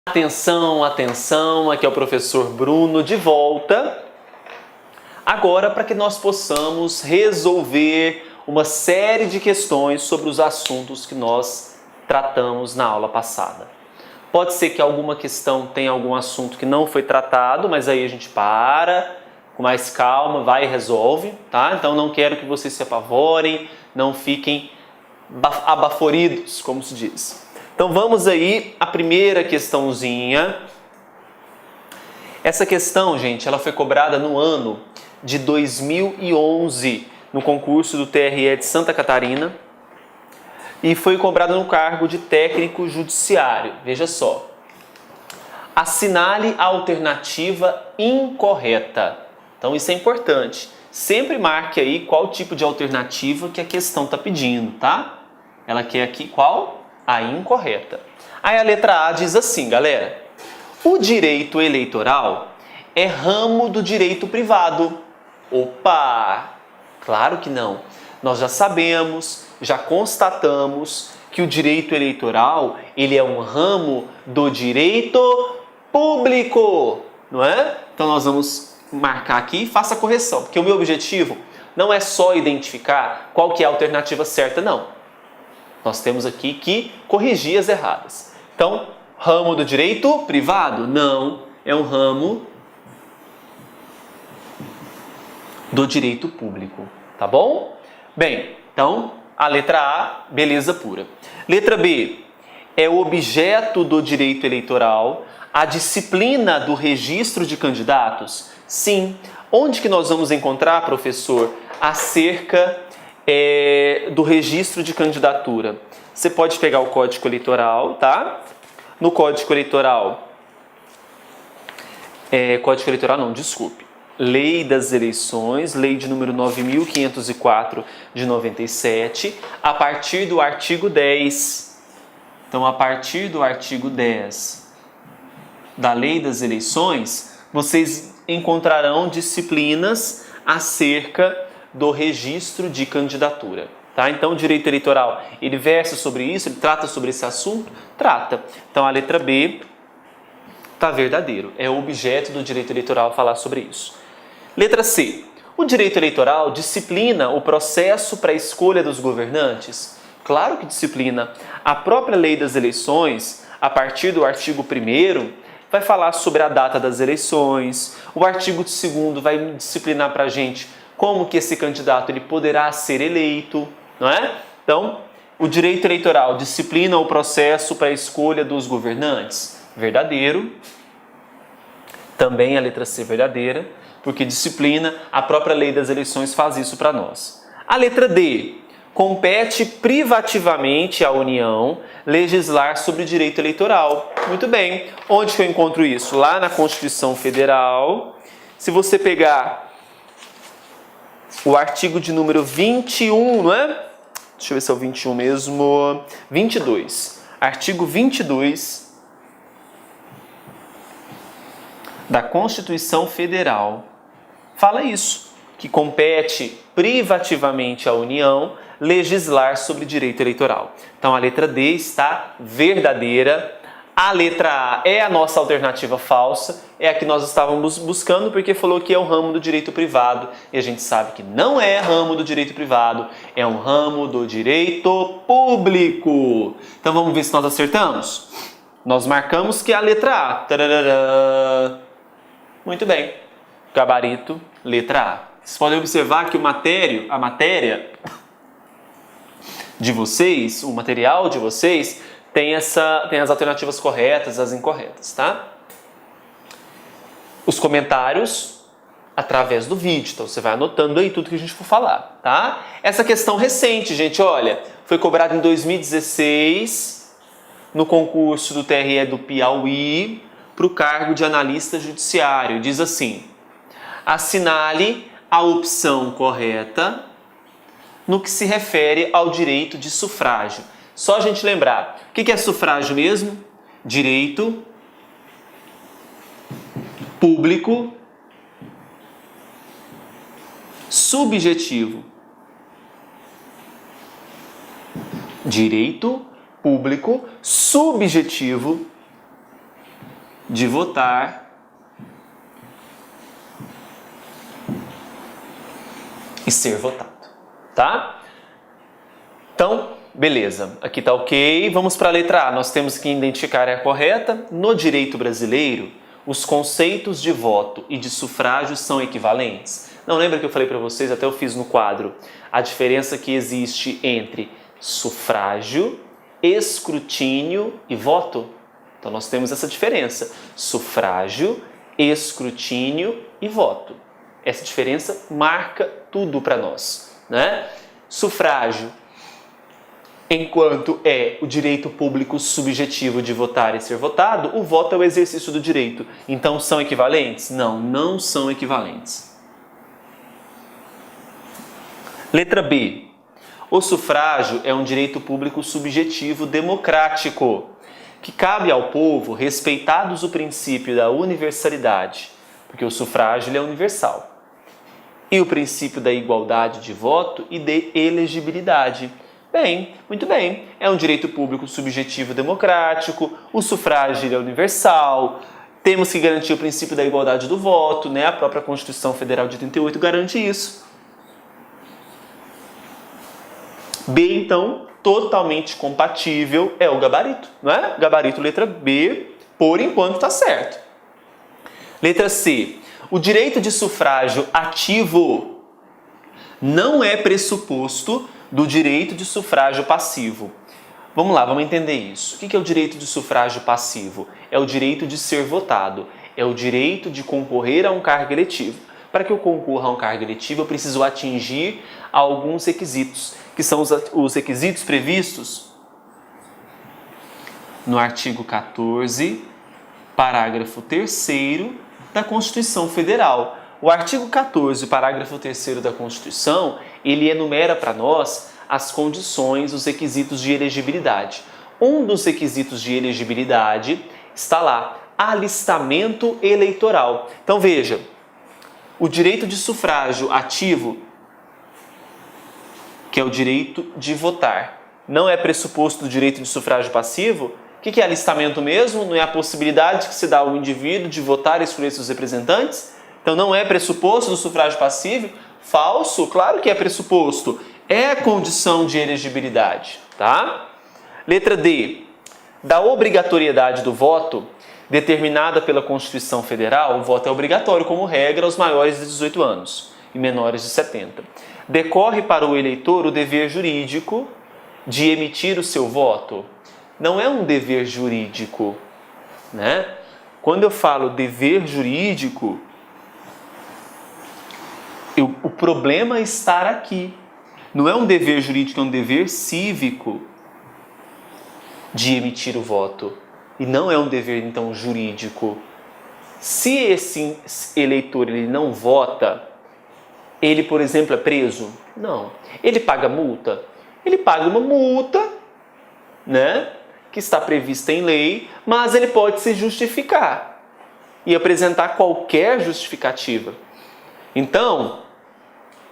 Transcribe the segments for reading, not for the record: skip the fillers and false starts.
Atenção, atenção, aqui é o professor Bruno de volta. Agora para que nós possamos resolver uma série de questões sobre os assuntos que nós tratamos na aula passada. Pode ser que alguma questão tenha algum assunto que não foi tratado, mas aí a gente para, com mais calma, vai e resolve, tá? Então não quero que vocês se apavorem, não fiquem abaforidos, como se diz. Então vamos aí à primeira questãozinha. Essa questão, gente, ela foi cobrada no ano de 2011, no concurso do TRE de Santa Catarina, e foi cobrada no cargo de técnico judiciário. Veja só. Assinale a alternativa incorreta. Então isso é importante. Sempre marque aí qual tipo de alternativa que a questão está pedindo, tá? Ela quer aqui qual? A incorreta. Aí a letra A diz assim, galera: o direito eleitoral é ramo do direito privado. Opa! Claro que não. Nós já sabemos, já constatamos que o direito eleitoral, ele é um ramo do direito público, não é? Então nós vamos marcar aqui e faça a correção, porque o meu objetivo não é só identificar qual que é a alternativa certa, não. Nós temos aqui que corrigir as erradas. Então, ramo do direito privado? Não, é um ramo do direito público, tá bom? Bem, então, a letra A, beleza pura. Letra B, é objeto do direito eleitoral a disciplina do registro de candidatos? Sim. Onde que nós vamos encontrar, professor, acerca do registro de candidatura? Você pode pegar o Código Eleitoral, tá? No Código Eleitoral, Lei das Eleições, Lei de número 9.504 de 97, a partir do artigo 10. Então, a partir do artigo 10 da Lei das Eleições, vocês encontrarão disciplinas acerca do registro de candidatura, tá? Então, o direito eleitoral, ele versa sobre isso, ele trata sobre esse assunto? Trata. Então, a letra B está verdadeiro. É objeto do direito eleitoral falar sobre isso. Letra C. O direito eleitoral disciplina o processo para a escolha dos governantes? Claro que disciplina. A própria Lei das Eleições, a partir do artigo 1º, vai falar sobre a data das eleições. O artigo 2º vai disciplinar para a gente como que esse candidato ele poderá ser eleito, não é? Então, o direito eleitoral disciplina o processo para a escolha dos governantes? Verdadeiro. Também a letra C verdadeira, porque disciplina, a própria Lei das Eleições faz isso para nós. A letra D, compete privativamente à União legislar sobre direito eleitoral. Muito bem. Onde que eu encontro isso? Lá na Constituição Federal. Se você pegar o artigo de número 21, não é? Deixa eu ver se é o 21 mesmo. 22. Artigo 22 da Constituição Federal fala isso, que compete privativamente à União legislar sobre direito eleitoral. Então a letra D está verdadeira. A letra A é a nossa alternativa falsa, é a que nós estávamos buscando porque falou que é um ramo do direito privado e a gente sabe que não é ramo do direito privado, é um ramo do direito público. Então vamos ver se nós acertamos? Nós marcamos que é a letra A. Tararara. Muito bem. Gabarito, letra A. Vocês podem observar que a matéria de vocês, o material de vocês, tem as alternativas corretas, as incorretas, tá? Os comentários através do vídeo, então você vai anotando aí tudo que a gente for falar, tá? Essa questão recente, gente, olha, foi cobrada em 2016 no concurso do TRE do Piauí para o cargo de analista judiciário. Diz assim: assinale a opção correta no que se refere ao direito de sufrágio. Só a gente lembrar, o que é sufrágio mesmo? Direito público subjetivo. Direito público subjetivo de votar e ser votado, tá? Então, beleza, aqui tá ok. Vamos para a letra A. Nós temos que identificar a área correta. No direito brasileiro, os conceitos de voto e de sufrágio são equivalentes. Não lembra que eu falei para vocês, até eu fiz no quadro, a diferença que existe entre sufrágio, escrutínio e voto? Então nós temos essa diferença, sufrágio, escrutínio e voto. Essa diferença marca tudo para nós, né? Sufrágio, enquanto é o direito público subjetivo de votar e ser votado, o voto é o exercício do direito. Então são equivalentes? Não, não são equivalentes. Letra B. O sufrágio é um direito público subjetivo democrático, que cabe ao povo, respeitados o princípio da universalidade, porque o sufrágio ele é universal, e o princípio da igualdade de voto e de elegibilidade. Bem, muito bem, é um direito público subjetivo democrático, o sufrágio ele é universal, temos que garantir o princípio da igualdade do voto, né? A própria Constituição Federal de 88 garante isso. B, então, totalmente compatível é o gabarito, não é? Gabarito letra B, por enquanto está certo. Letra C. O direito de sufrágio ativo não é pressuposto do direito de sufrágio passivo. Vamos lá, vamos entender isso. O que é o direito de sufrágio passivo? É o direito de ser votado, é o direito de concorrer a um cargo eletivo. Para que eu concorra a um cargo eletivo, eu preciso atingir alguns requisitos, que são os requisitos previstos no artigo 14, parágrafo 3º da Constituição Federal. O artigo 14, parágrafo 3º da Constituição, ele enumera para nós as condições, os requisitos de elegibilidade. Um dos requisitos de elegibilidade está lá, alistamento eleitoral. Então veja, o direito de sufrágio ativo, que é o direito de votar, não é pressuposto do direito de sufrágio passivo. O que é alistamento mesmo? Não é a possibilidade que se dá ao indivíduo de votar e escolher seus representantes? Então não é pressuposto do sufrágio passivo? Falso, claro que é pressuposto. É condição de elegibilidade, tá? Letra D. Da obrigatoriedade do voto, determinada pela Constituição Federal, o voto é obrigatório como regra aos maiores de 18 anos e menores de 70. Decorre para o eleitor o dever jurídico de emitir o seu voto. Não é um dever jurídico, né? Quando eu falo dever jurídico, o problema está aqui. Não é um dever jurídico, é um dever cívico de emitir o voto. E não é um dever, então, jurídico. Se esse eleitor ele não vota, ele, por exemplo, é preso? Não. Ele paga multa? Ele paga uma multa, né, que está prevista em lei, mas ele pode se justificar e apresentar qualquer justificativa. Então,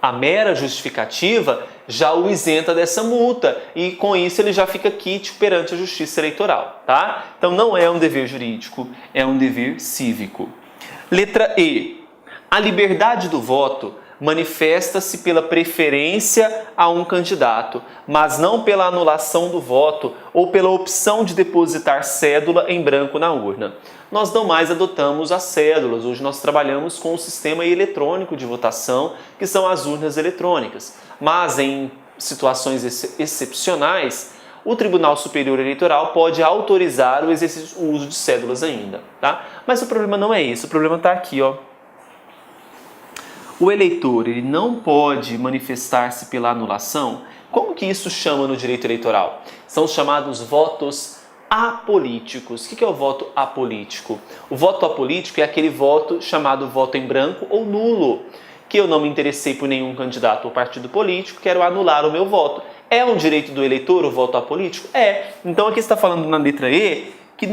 a mera justificativa já o isenta dessa multa e com isso ele já fica quite perante a justiça eleitoral, tá? Então não é um dever jurídico, é um dever cívico. Letra E. A liberdade do voto manifesta-se pela preferência a um candidato, mas não pela anulação do voto ou pela opção de depositar cédula em branco na urna. Nós não mais adotamos as cédulas, hoje nós trabalhamos com o sistema eletrônico de votação, que são as urnas eletrônicas. Mas em situações excepcionais, o Tribunal Superior Eleitoral pode autorizar o uso de cédulas ainda, tá? Mas o problema não é esse, o problema está aqui, ó. O eleitor ele não pode manifestar-se pela anulação. Como que isso chama no direito eleitoral? São os chamados votos apolíticos. O que é o voto apolítico? O voto apolítico é aquele voto chamado voto em branco ou nulo, que eu não me interessei por nenhum candidato ou partido político, quero anular o meu voto. É um direito do eleitor o voto apolítico? É. Então aqui está falando na letra E que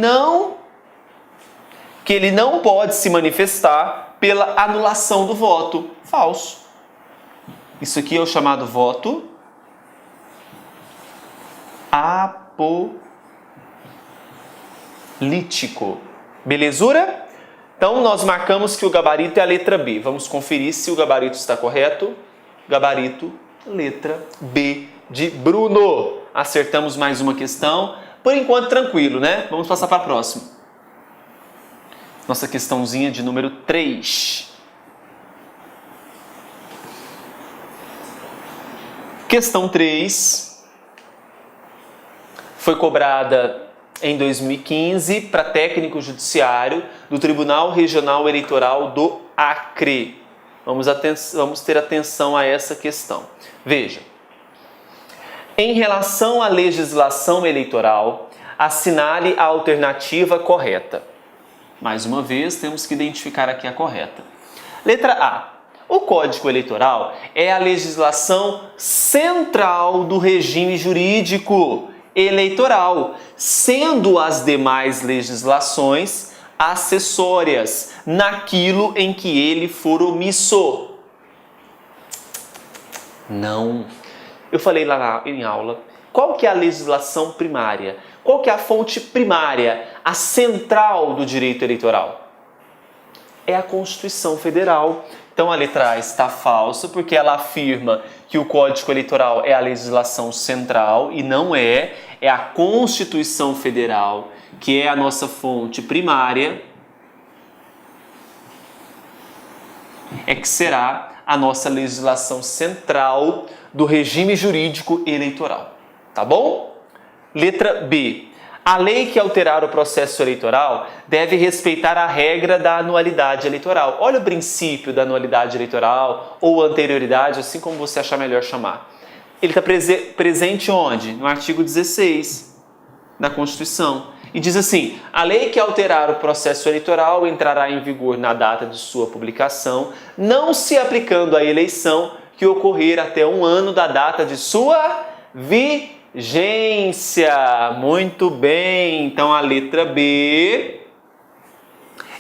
ele não pode se manifestar pela anulação do voto. Falso. Isso aqui é o chamado voto apolítico. Belezura? Então, nós marcamos que o gabarito é a letra B. Vamos conferir se o gabarito está correto. Gabarito, letra B de Bruno. Acertamos mais uma questão. Por enquanto, tranquilo, né? Vamos passar para a próxima. Nossa questãozinha de número 3. Questão 3 foi cobrada em 2015 para técnico judiciário do Tribunal Regional Eleitoral do Acre. Vamos ter atenção a essa questão. Veja, em relação à legislação eleitoral, assinale a alternativa correta. Mais uma vez, temos que identificar aqui a correta. Letra A. O Código Eleitoral é a legislação central do regime jurídico eleitoral, sendo as demais legislações acessórias naquilo em que ele for omisso. Não. Eu falei lá em aula, qual que é a legislação primária? Qual que é a fonte primária, a central do direito eleitoral? É a Constituição Federal. Então a letra A está falsa porque ela afirma que o Código Eleitoral é a legislação central e não é. É a Constituição Federal que é a nossa fonte primária, é que será a nossa legislação central do regime jurídico eleitoral. Tá bom? Letra B. A lei que alterar o processo eleitoral deve respeitar a regra da anualidade eleitoral. Olha o princípio da anualidade eleitoral ou anterioridade, assim como você achar melhor chamar. Ele está presente onde? No artigo 16 da Constituição. E diz assim, a lei que alterar o processo eleitoral entrará em vigor na data de sua publicação, não se aplicando à eleição que ocorrer até um ano da data de sua vigência. Muito bem, então a letra B,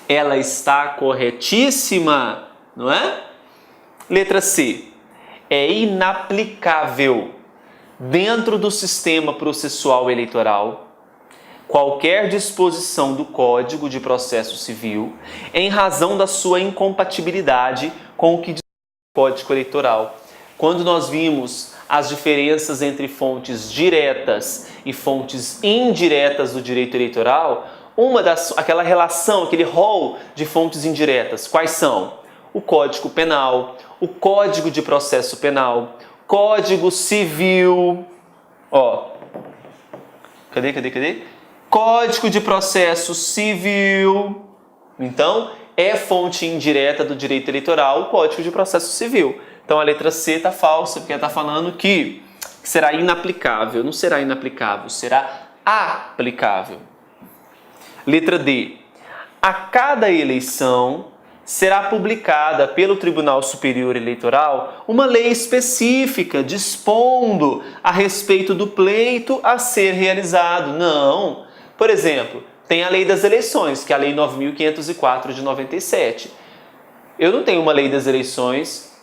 ela está corretíssima, não é? Letra C, é inaplicável dentro do sistema processual eleitoral qualquer disposição do Código de Processo Civil em razão da sua incompatibilidade com o que diz o Código Eleitoral. Quando nós vimos as diferenças entre fontes diretas e fontes indiretas do direito eleitoral, aquela relação, aquele rol de fontes indiretas, quais são? O Código Penal, o Código de Processo Penal, Código Civil, cadê? Código de Processo Civil. Então, é fonte indireta do direito eleitoral o Código de Processo Civil. Então, a letra C está falsa, porque ela está falando que será inaplicável. Não será inaplicável, será aplicável. Letra D. A cada eleição será publicada pelo Tribunal Superior Eleitoral uma lei específica dispondo a respeito do pleito a ser realizado. Não. Por exemplo, tem a Lei das Eleições, que é a Lei 9.504 de 97. Eu não tenho uma Lei das Eleições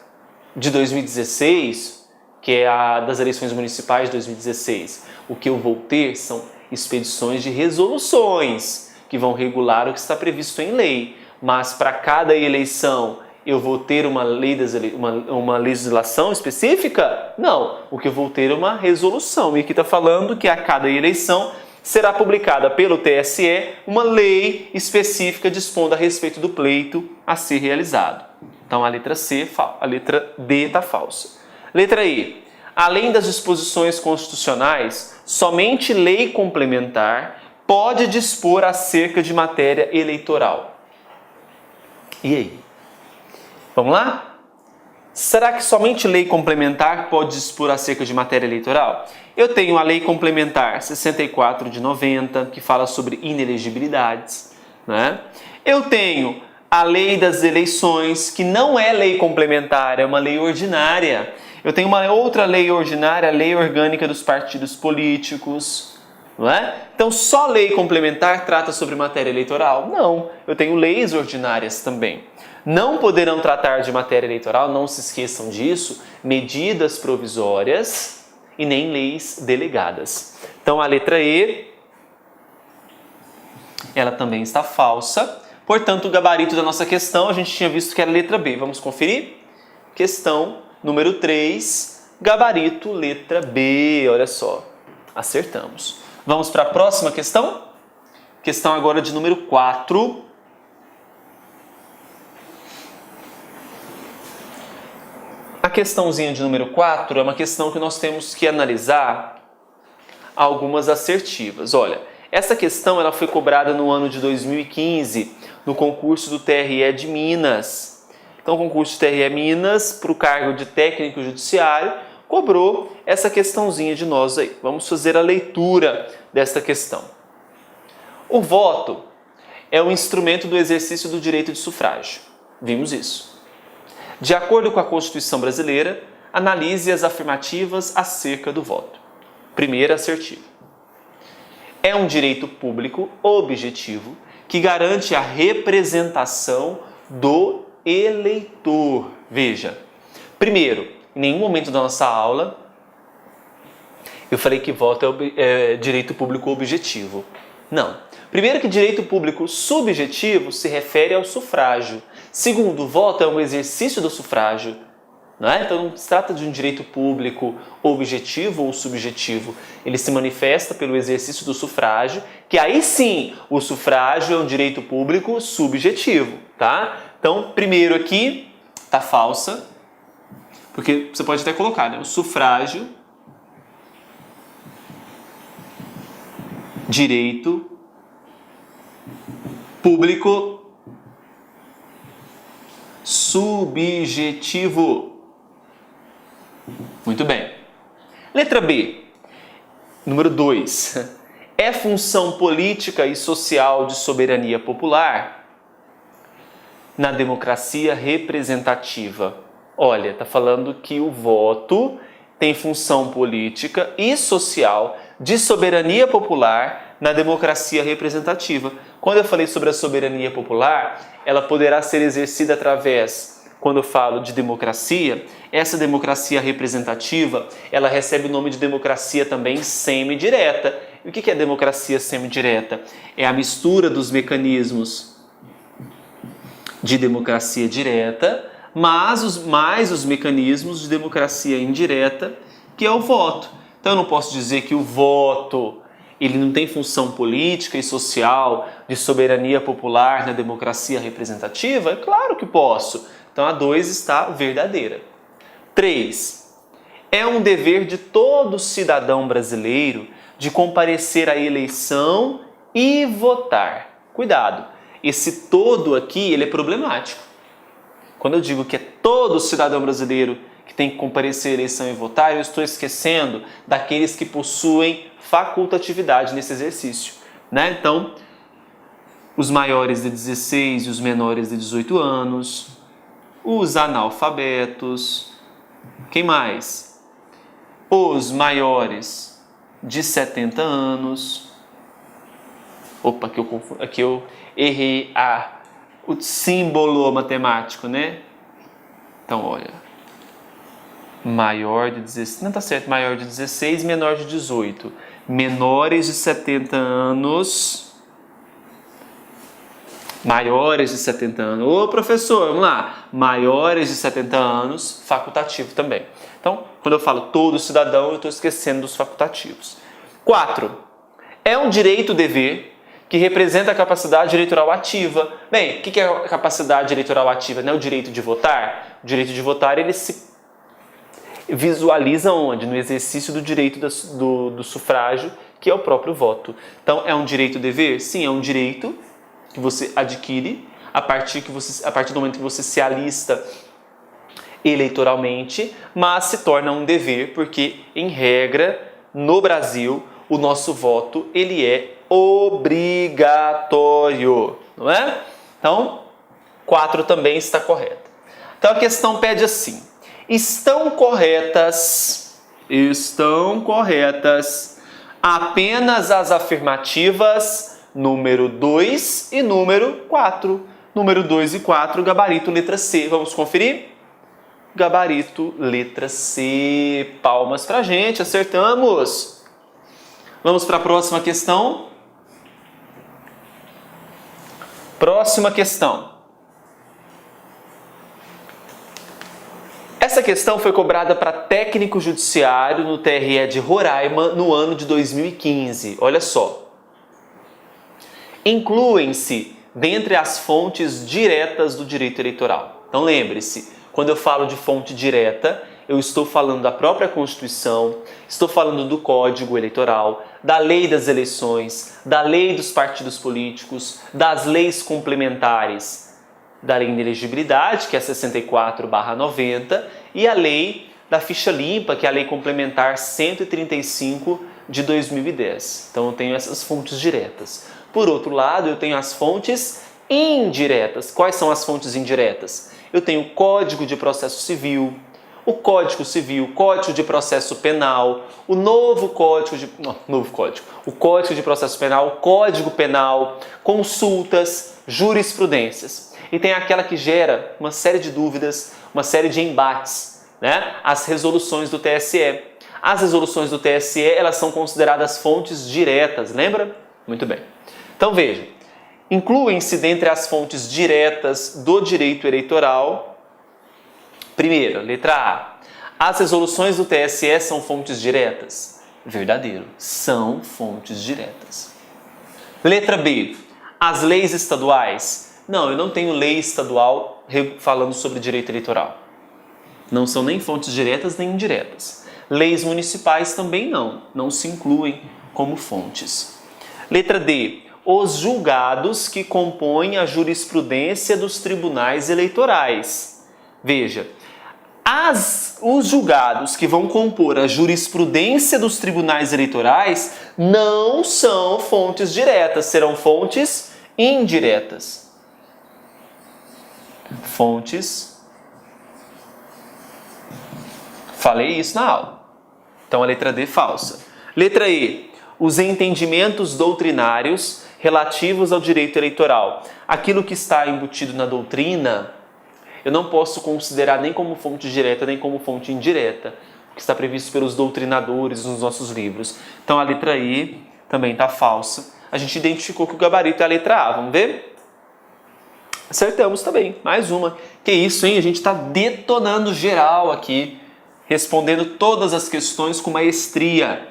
de 2016, que é a das eleições municipais de 2016. O que eu vou ter são expedições de resoluções que vão regular o que está previsto em lei. Mas para cada eleição eu vou ter uma legislação específica? Não. O que eu vou ter é uma resolução. E aqui está falando que a cada eleição será publicada pelo TSE uma lei específica dispondo a respeito do pleito a ser realizado. Então a letra D está falsa. Letra E. Além das disposições constitucionais, somente lei complementar pode dispor acerca de matéria eleitoral. E aí? Vamos lá? Será que somente lei complementar pode dispor acerca de matéria eleitoral? Eu tenho a Lei Complementar 64 de 90, que fala sobre inelegibilidades, né? Eu tenho a Lei das Eleições, que não é lei complementar, é uma lei ordinária. Eu tenho uma outra lei ordinária, a Lei Orgânica dos Partidos Políticos, não é? Então, só lei complementar trata sobre matéria eleitoral? Não, eu tenho leis ordinárias também. Não poderão tratar de matéria eleitoral, não se esqueçam disso, medidas provisórias e nem leis delegadas. Então, a letra E ela também está falsa. Portanto, o gabarito da nossa questão, a gente tinha visto que era a letra B. Vamos conferir? Questão número 3, gabarito letra B. Olha só, acertamos. Vamos para a próxima questão? Questão agora de número 4. A questãozinha de número 4 é uma questão que nós temos que analisar algumas assertivas. Olha, essa questão ela foi cobrada no ano de 2015 no concurso do TRE de Minas. Então, o concurso do TRE Minas, para o cargo de técnico judiciário, cobrou essa questãozinha de nós aí. Vamos fazer a leitura desta questão. O voto é um instrumento do exercício do direito de sufrágio. Vimos isso. De acordo com a Constituição brasileira, analise as afirmativas acerca do voto. Primeira assertiva. É um direito público objetivo que garante a representação do eleitor. Veja, primeiro, em nenhum momento da nossa aula eu falei que voto é direito público objetivo. Não. Primeiro que direito público subjetivo se refere ao sufrágio. Segundo, o voto é um exercício do sufrágio. Não é? Então não se trata de um direito público objetivo ou subjetivo. Ele se manifesta pelo exercício do sufrágio, que aí sim o sufrágio é um direito público subjetivo. Tá? Então, primeiro aqui, tá falsa, porque você pode até colocar, né? O sufrágio, direito público subjetivo. Muito bem. Letra B. Número 2. É função política e social de soberania popular na democracia representativa. Olha, está falando que o voto tem função política e social de soberania popular na democracia representativa. Quando eu falei sobre a soberania popular, ela poderá ser exercida através, quando eu falo de democracia, essa democracia representativa, ela recebe o nome de democracia também semidireta. E o que é democracia semidireta? É a mistura dos mecanismos de democracia direta, mais os mecanismos de democracia indireta, que é o voto. Então eu não posso dizer que o voto ele não tem função política e social de soberania popular na democracia representativa? É claro que posso. Então a 2 está verdadeira. 3. É um dever de todo cidadão brasileiro de comparecer à eleição e votar. Cuidado, esse todo aqui ele é problemático. Quando eu digo que é todo cidadão brasileiro que tem que comparecer à eleição e votar, eu estou esquecendo daqueles que possuem facultatividade nesse exercício, né? Então, os maiores de 16 e os menores de 18 anos, os analfabetos, quem mais? Os maiores de 70 anos. Opa, aqui eu errei o símbolo matemático, né? Então, olha, maior de 16, não tá certo, maior de 16, menor de 18. Menores de 70 anos, maiores de 70 anos. Ô professor, vamos lá. Maiores de 70 anos, facultativo também. Então, quando eu falo todo cidadão, eu estou esquecendo dos facultativos. 4. É um direito-dever que representa a capacidade eleitoral ativa. Bem, o que é a capacidade eleitoral ativa? Não é o direito de votar? O direito de votar, ele se visualiza onde? No exercício do direito do sufrágio, que é o próprio voto. Então, é um direito-dever? Sim, é um direito que você adquire a partir do momento que você se alista eleitoralmente, mas se torna um dever, porque, em regra, no Brasil, o nosso voto ele é obrigatório, não é? Então, 4 também está correta. Então, a questão pede assim: estão corretas apenas as afirmativas número 2 e número 4. Número 2 e 4, gabarito letra C. Vamos conferir? Gabarito letra C. Palmas pra gente, acertamos. Vamos para a próxima questão. Próxima questão. Essa questão foi cobrada para técnico judiciário no TRE de Roraima no ano de 2015. Olha só. Incluem-se dentre as fontes diretas do direito eleitoral. Então lembre-se, quando eu falo de fonte direta, eu estou falando da própria Constituição, estou falando do Código Eleitoral, da Lei das Eleições, da Lei dos Partidos Políticos, das leis complementares, da Lei de Elegibilidade, que é 64/90, e a Lei da Ficha Limpa, que é a Lei Complementar 135 de 2010. Então eu tenho essas fontes diretas. Por outro lado, eu tenho as fontes indiretas. Quais são as fontes indiretas? Eu tenho o Código de Processo Civil, o Código Civil, Código de Processo Penal, o o Código de Processo Penal, o Código Penal, consultas, jurisprudências. E tem aquela que gera uma série de dúvidas, uma série de embates, né? As resoluções do TSE. As resoluções do TSE, elas são consideradas fontes diretas, lembra? Muito bem. Então veja, incluem-se dentre as fontes diretas do direito eleitoral. Primeiro, letra A. As resoluções do TSE são fontes diretas? Verdadeiro, são fontes diretas. Letra B. As leis estaduais? Não, eu não tenho lei estadual falando sobre direito eleitoral. Não são nem fontes diretas nem indiretas. Leis municipais também não se incluem como fontes. Letra D. Os julgados que compõem a jurisprudência dos tribunais eleitorais. Veja, os julgados que vão compor a jurisprudência dos tribunais eleitorais não são fontes diretas, serão fontes indiretas. Fontes. Falei isso na aula. Então a letra D falsa. Letra E. Os entendimentos doutrinários relativos ao direito eleitoral. Aquilo que está embutido na doutrina, eu não posso considerar nem como fonte direta, nem como fonte indireta, que está previsto pelos doutrinadores nos nossos livros. Então a letra E também está falsa. A gente identificou que o gabarito é a letra A. Vamos ver? Acertamos também. Mais uma. Que isso, hein? A gente está detonando geral aqui, respondendo todas as questões com maestria.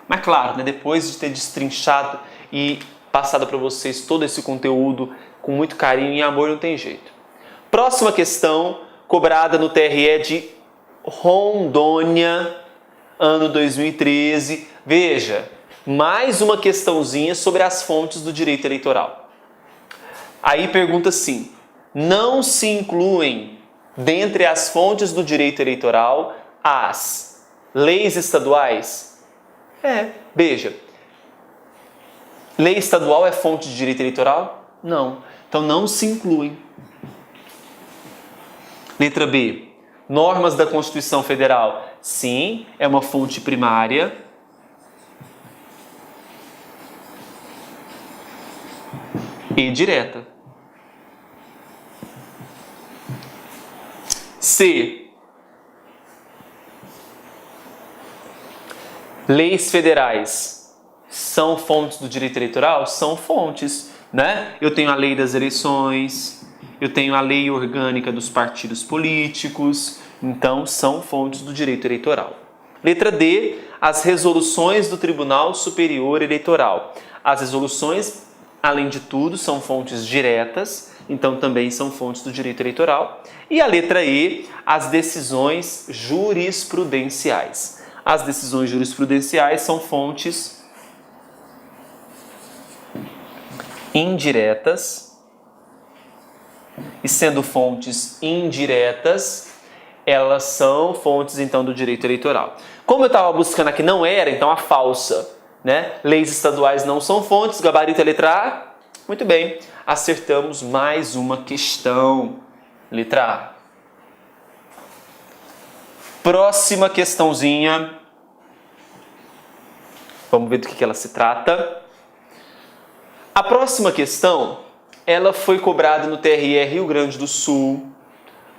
Mas claro, né, depois de ter destrinchado e passado para vocês todo esse conteúdo com muito carinho e amor, não tem jeito. Próxima questão, cobrada no TRE de Rondônia, ano 2013. Veja, mais uma questãozinha sobre as fontes do direito eleitoral. Aí pergunta assim: não se incluem dentre as fontes do direito eleitoral as leis estaduais? Veja, lei estadual é fonte de direito eleitoral? Não. Então não se incluem. Letra B. Normas da Constituição Federal? Sim, é uma fonte primária. E direta. C. Leis federais são fontes do direito eleitoral? São fontes, né? Eu tenho a Lei das Eleições, eu tenho a Lei Orgânica dos Partidos Políticos, então são fontes do direito eleitoral. Letra D. As resoluções do Tribunal Superior Eleitoral. As resoluções, além de tudo, são fontes diretas, então também são fontes do direito eleitoral. E a letra E. As decisões jurisprudenciais. As decisões jurisprudenciais são fontes indiretas. E sendo fontes indiretas, elas são fontes, então, do direito eleitoral. Como eu estava buscando aqui não era, então a falsa, né? Leis estaduais não são fontes, gabarito é letra A. Muito bem, acertamos mais uma questão. Letra A. Próxima questãozinha. Vamos ver do que ela se trata. A próxima questão, ela foi cobrada no TRE Rio Grande do Sul,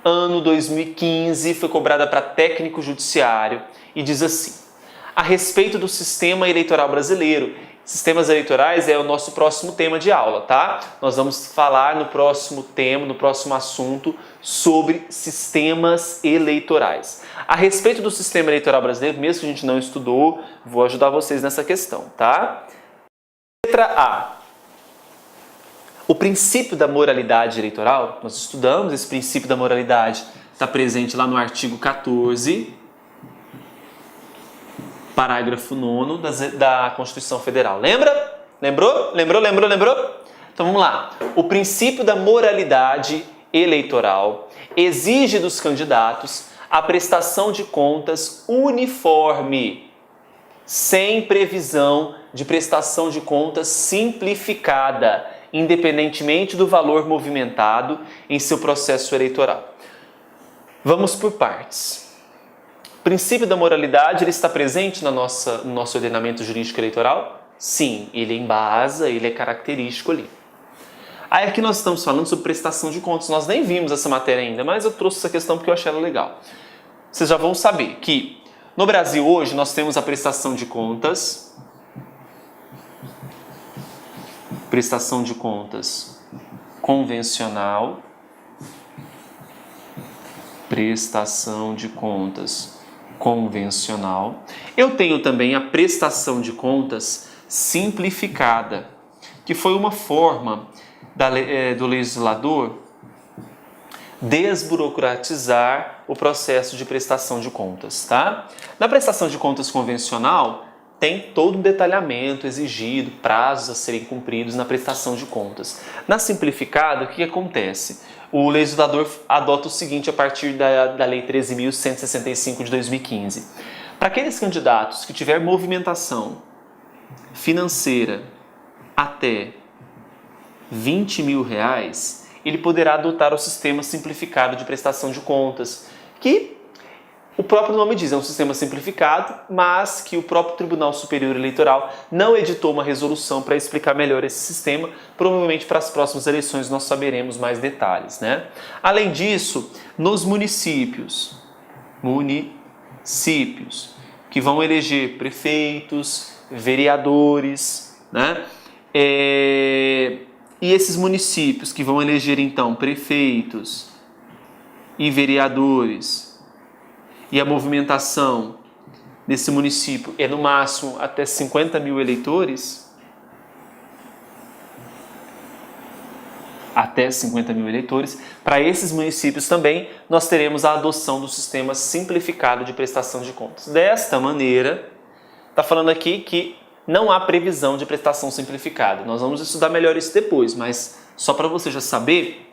ano 2015, foi cobrada para técnico judiciário e diz assim: a respeito do sistema eleitoral brasileiro, sistemas eleitorais é o nosso próximo tema de aula, tá? Nós vamos falar no próximo tema, no próximo assunto, sobre sistemas eleitorais. A respeito do sistema eleitoral brasileiro, mesmo que a gente não estudou, vou ajudar vocês nessa questão, tá? Letra A. O princípio da moralidade eleitoral, nós estudamos esse princípio da moralidade, está presente lá no artigo 14, parágrafo 9º da Constituição Federal. Lembra? Lembrou? Lembrou? Então vamos lá. O princípio da moralidade eleitoral exige dos candidatos a prestação de contas uniforme, sem previsão de prestação de contas simplificada, independentemente do valor movimentado em seu processo eleitoral. Vamos por partes. O princípio da moralidade ele está presente no nosso ordenamento jurídico eleitoral? Sim, ele embasa, ele é característico ali. Aí aqui nós estamos falando sobre prestação de contas. Nós nem vimos essa matéria ainda, mas eu trouxe essa questão porque eu achei ela legal. Vocês já vão saber que no Brasil hoje nós temos a prestação de contas convencional, prestação de contas convencional. Eu tenho também a prestação de contas simplificada, que foi uma forma do legislador desburocratizar o processo de prestação de contas, tá? Na prestação de contas convencional, tem todo um detalhamento exigido, prazos a serem cumpridos na prestação de contas. Na simplificada, o que acontece? O legislador adota o seguinte a partir da Lei 13.165 de 2015. Para aqueles candidatos que tiver movimentação financeira até R$20 mil, ele poderá adotar o sistema simplificado de prestação de contas, que o próprio nome diz, é um sistema simplificado, mas que o próprio Tribunal Superior Eleitoral não editou uma resolução para explicar melhor esse sistema. Provavelmente para as próximas eleições nós saberemos mais detalhes, né? Além disso, nos municípios que vão eleger prefeitos, vereadores, né? E esses municípios que vão eleger então prefeitos e vereadores, e a movimentação desse município é no máximo até 50 mil eleitores, para esses municípios também nós teremos a adoção do sistema simplificado de prestação de contas. Desta maneira, está falando aqui que não há previsão de prestação simplificada. Nós vamos estudar melhor isso depois, mas só para você já saber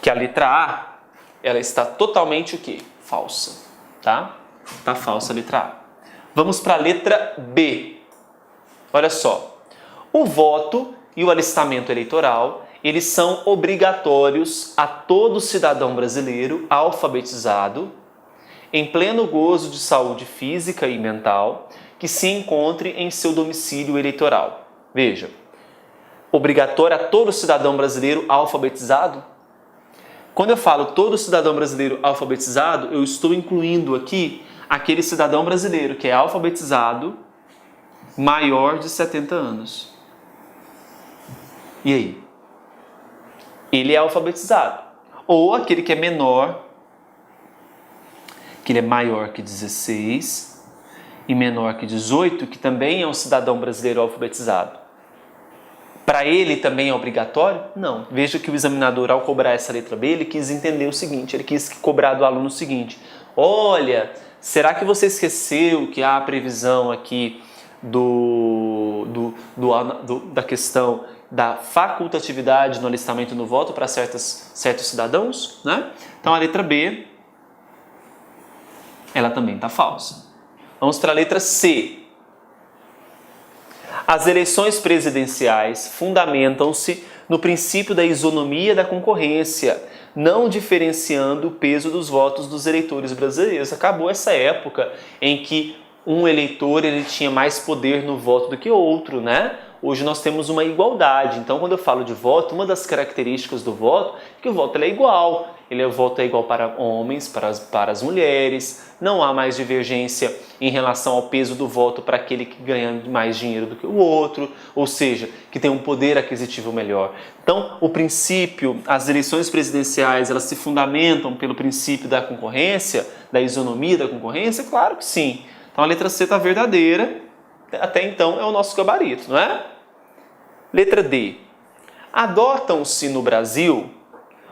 que a letra A, ela está totalmente o quê? Falsa, tá? Tá falsa a letra A. Vamos para a letra B. Olha só. O voto e o alistamento eleitoral, eles são obrigatórios a todo cidadão brasileiro alfabetizado, em pleno gozo de saúde física e mental, que se encontre em seu domicílio eleitoral. Veja, obrigatório a todo cidadão brasileiro alfabetizado? Quando eu falo todo cidadão brasileiro alfabetizado, eu estou incluindo aqui aquele cidadão brasileiro que é alfabetizado maior de 70 anos. E aí? Ele é alfabetizado. Ou aquele que é menor, que ele é maior que 16 e menor que 18, que também é um cidadão brasileiro alfabetizado. Para ele também é obrigatório? Não. Veja que o examinador, ao cobrar essa letra B, ele quis entender o seguinte, ele quis cobrar do aluno o seguinte: olha, será que você esqueceu que há a previsão aqui da questão da facultatividade no alistamento e no voto para certos cidadãos? Né? Então a letra B, ela também está falsa. Vamos para a letra C. As eleições presidenciais fundamentam-se no princípio da isonomia da concorrência, não diferenciando o peso dos votos dos eleitores brasileiros. Acabou essa época em que um eleitor ele tinha mais poder no voto do que outro, né? Hoje nós temos uma igualdade. Então, quando eu falo de voto, uma das características do voto é que o voto ele é igual. O voto é igual para homens, para as mulheres. Não há mais divergência em relação ao peso do voto para aquele que ganha mais dinheiro do que o outro, ou seja, que tem um poder aquisitivo melhor. Então, o princípio, as eleições presidenciais, elas se fundamentam pelo princípio da concorrência, da isonomia da concorrência? Claro que sim. Então, a letra C está verdadeira. Até então é o nosso gabarito, não é? Letra D. Adotam-se no Brasil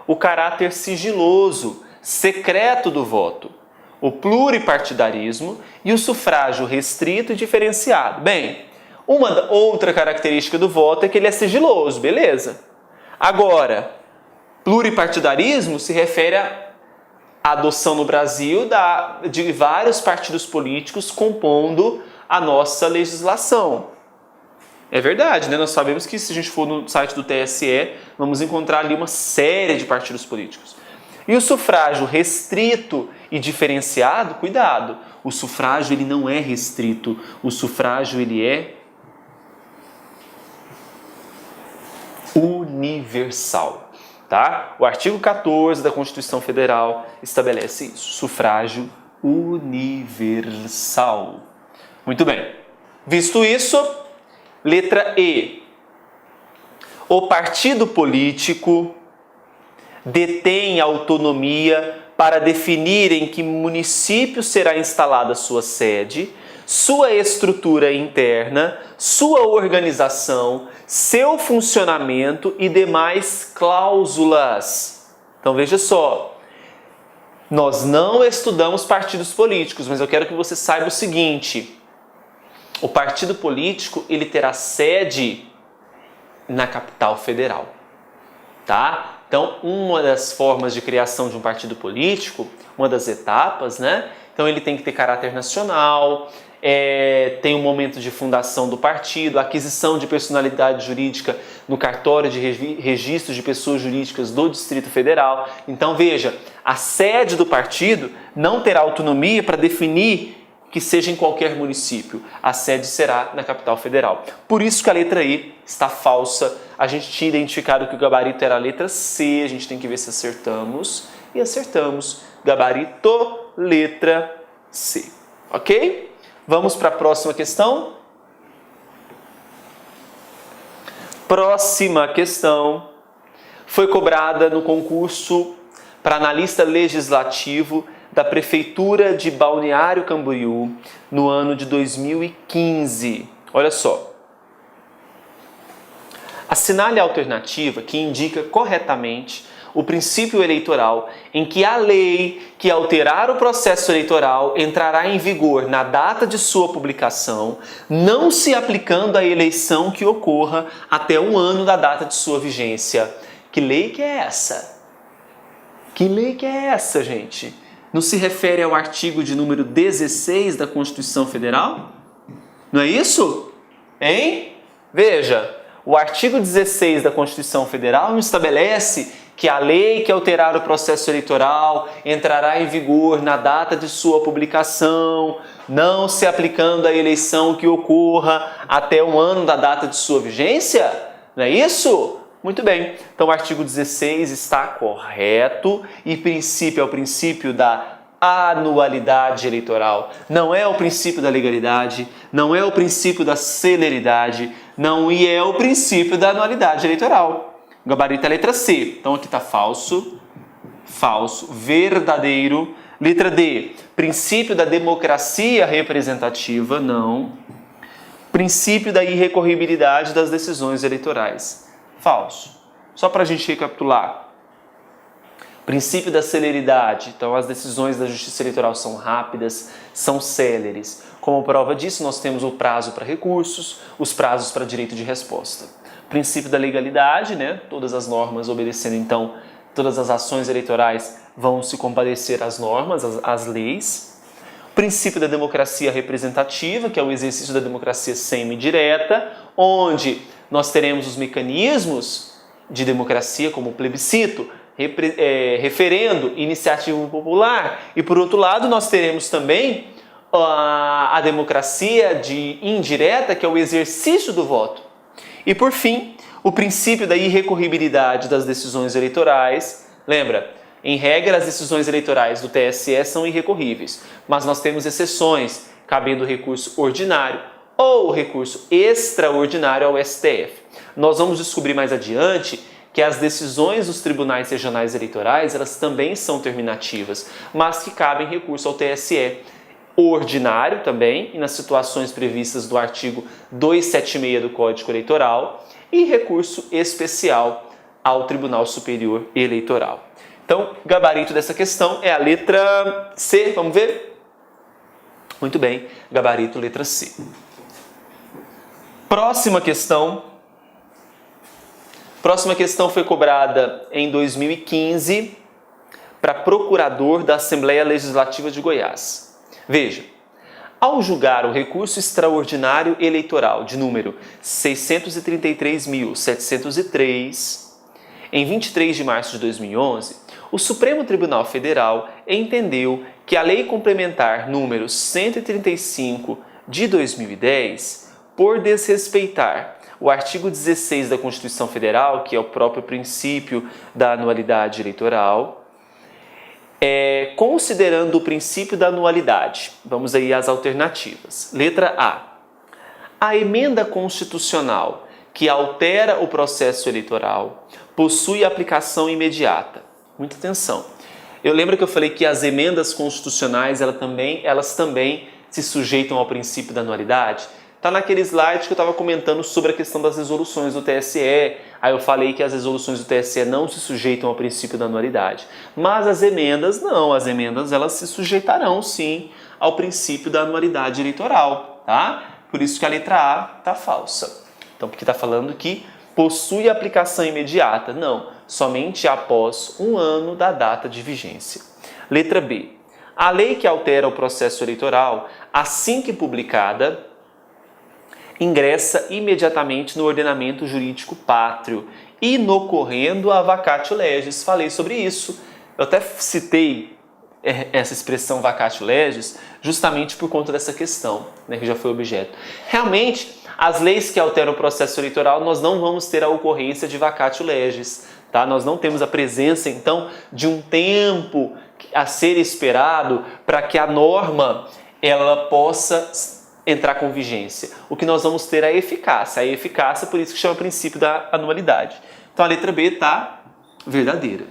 o caráter sigiloso, secreto do voto, o pluripartidarismo e o sufrágio restrito e diferenciado. Bem, uma outra característica do voto é que ele é sigiloso, beleza? Agora, pluripartidarismo se refere à adoção no Brasil de vários partidos políticos compondo a nossa legislação. É verdade, né? Nós sabemos que se a gente for no site do TSE, vamos encontrar ali uma série de partidos políticos. E o sufrágio restrito e diferenciado, cuidado, o sufrágio ele não é restrito, o sufrágio ele é universal, tá? O artigo 14 da Constituição Federal estabelece isso, sufrágio universal. Muito bem. Visto isso, letra E. O partido político detém autonomia para definir em que município será instalada sua sede, sua estrutura interna, sua organização, seu funcionamento e demais cláusulas. Então veja só. Nós não estudamos partidos políticos, mas eu quero que você saiba o seguinte: o partido político ele terá sede na capital federal, tá? Então, uma das formas de criação de um partido político, uma das etapas, né? Então, ele tem que ter caráter nacional, tem um momento de fundação do partido, aquisição de personalidade jurídica no cartório de registro de pessoas jurídicas do Distrito Federal. Então, veja, a sede do partido não terá autonomia para definir que seja em qualquer município. A sede será na capital federal. Por isso que a letra E está falsa. A gente tinha identificado que o gabarito era a letra C. A gente tem que ver se acertamos. E acertamos. Gabarito, letra C. Ok? Vamos para a próxima questão. Próxima questão foi cobrada no concurso para analista legislativo da Prefeitura de Balneário Camboriú no ano de 2015. Olha só. Assinale a alternativa que indica corretamente o princípio eleitoral em que a lei que alterar o processo eleitoral entrará em vigor na data de sua publicação, não se aplicando à eleição que ocorra até um ano da data de sua vigência. Que lei que é essa? Que lei que é essa, gente? Não se refere ao artigo de número 16 da Constituição Federal? Não é isso? Hein? Veja, o artigo 16 da Constituição Federal estabelece que a lei que alterar o processo eleitoral entrará em vigor na data de sua publicação, não se aplicando à eleição que ocorra até um ano da data de sua vigência? Não é isso? Muito bem, então o artigo 16 está correto e princípio é o princípio da anualidade eleitoral. Não é o princípio da legalidade, não é o princípio da celeridade, não é o princípio da anualidade eleitoral. O gabarito é a letra C, então aqui está falso, falso, verdadeiro. Letra D, princípio da democracia representativa, não. Princípio da irrecorribilidade das decisões eleitorais. Falso. Só para a gente recapitular. Princípio da celeridade. Então, as decisões da Justiça Eleitoral são rápidas, são céleres. Como prova disso, nós temos o prazo para recursos, os prazos para direito de resposta. Princípio da legalidade, né? Todas as normas obedecendo, então, todas as ações eleitorais vão se compadecer às normas, às leis. Princípio da democracia representativa, que é o exercício da democracia semi-direta, onde nós teremos os mecanismos de democracia como o plebiscito, referendo, iniciativa popular, e por outro lado nós teremos também a democracia indireta, que é o exercício do voto. E por fim, o princípio da irrecorribilidade das decisões eleitorais. Lembra, em regra, as decisões eleitorais do TSE são irrecorríveis, mas nós temos exceções, cabendo recurso ordinário ou recurso extraordinário ao STF. Nós vamos descobrir mais adiante que as decisões dos tribunais regionais eleitorais, elas também são terminativas, mas que cabem recurso ao TSE. O ordinário também, e nas situações previstas do artigo 276 do Código Eleitoral, e recurso especial ao Tribunal Superior Eleitoral. Então, o gabarito dessa questão é a letra C, vamos ver? Muito bem, gabarito letra C. Próxima questão. Próxima questão foi cobrada em 2015 para procurador da Assembleia Legislativa de Goiás. Veja, ao julgar o recurso extraordinário eleitoral de número 633.703, em 23 de março de 2011, o Supremo Tribunal Federal entendeu que a Lei Complementar número 135 de 2010, por desrespeitar o artigo 16 da Constituição Federal, que é o próprio princípio da anualidade eleitoral, considerando o princípio da anualidade. Vamos aí às alternativas. Letra A. A emenda constitucional que altera o processo eleitoral possui aplicação imediata. Muita atenção. Eu lembro que eu falei que as emendas constitucionais elas também se sujeitam ao princípio da anualidade. Está naquele slide que eu estava comentando sobre a questão das resoluções do TSE. Aí eu falei que as resoluções do TSE não se sujeitam ao princípio da anualidade. Mas as emendas não, as emendas elas se sujeitarão sim ao princípio da anualidade eleitoral, tá? Por isso que a letra A está falsa. Então, porque está falando que possui aplicação imediata. Não, somente após 1 ano da data de vigência. Letra B. A lei que altera o processo eleitoral, assim que publicada, ingressa imediatamente no ordenamento jurídico pátrio, inocorrendo a vacatio legis. Falei sobre isso. Eu até citei essa expressão vacatio legis justamente por conta dessa questão, né, que já foi objeto. Realmente, as leis que alteram o processo eleitoral, nós não vamos ter a ocorrência de vacatio legis, tá? Nós não temos a presença, então, de um tempo a ser esperado para que a norma ela possa entrar com vigência. O que nós vamos ter é a eficácia. A eficácia, por isso que chama princípio da anualidade. Então a letra B está verdadeira.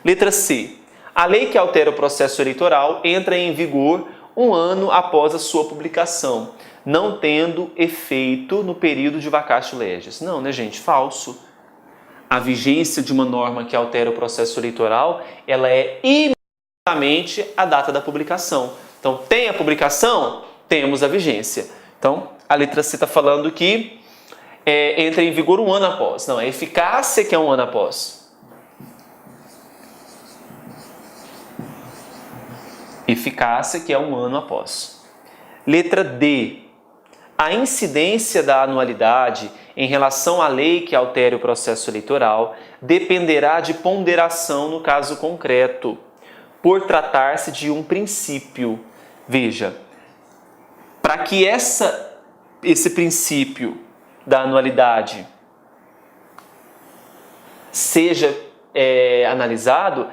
Letra C. A lei que altera o processo eleitoral entra em vigor 1 ano após a sua publicação, não tendo efeito no período de vacatio legis. Não, né, gente? Falso. A vigência de uma norma que altera o processo eleitoral, ela é imediatamente a data da publicação. Então, tem a publicação? Temos a vigência. Então, a letra C está falando que entra em vigor 1 ano após. Não, é eficácia que é 1 ano após. Eficácia que é 1 ano após. Letra D. A incidência da anualidade em relação à lei que altere o processo eleitoral dependerá de ponderação no caso concreto, por tratar-se de um princípio. Veja, para que esse princípio da anualidade seja analisado,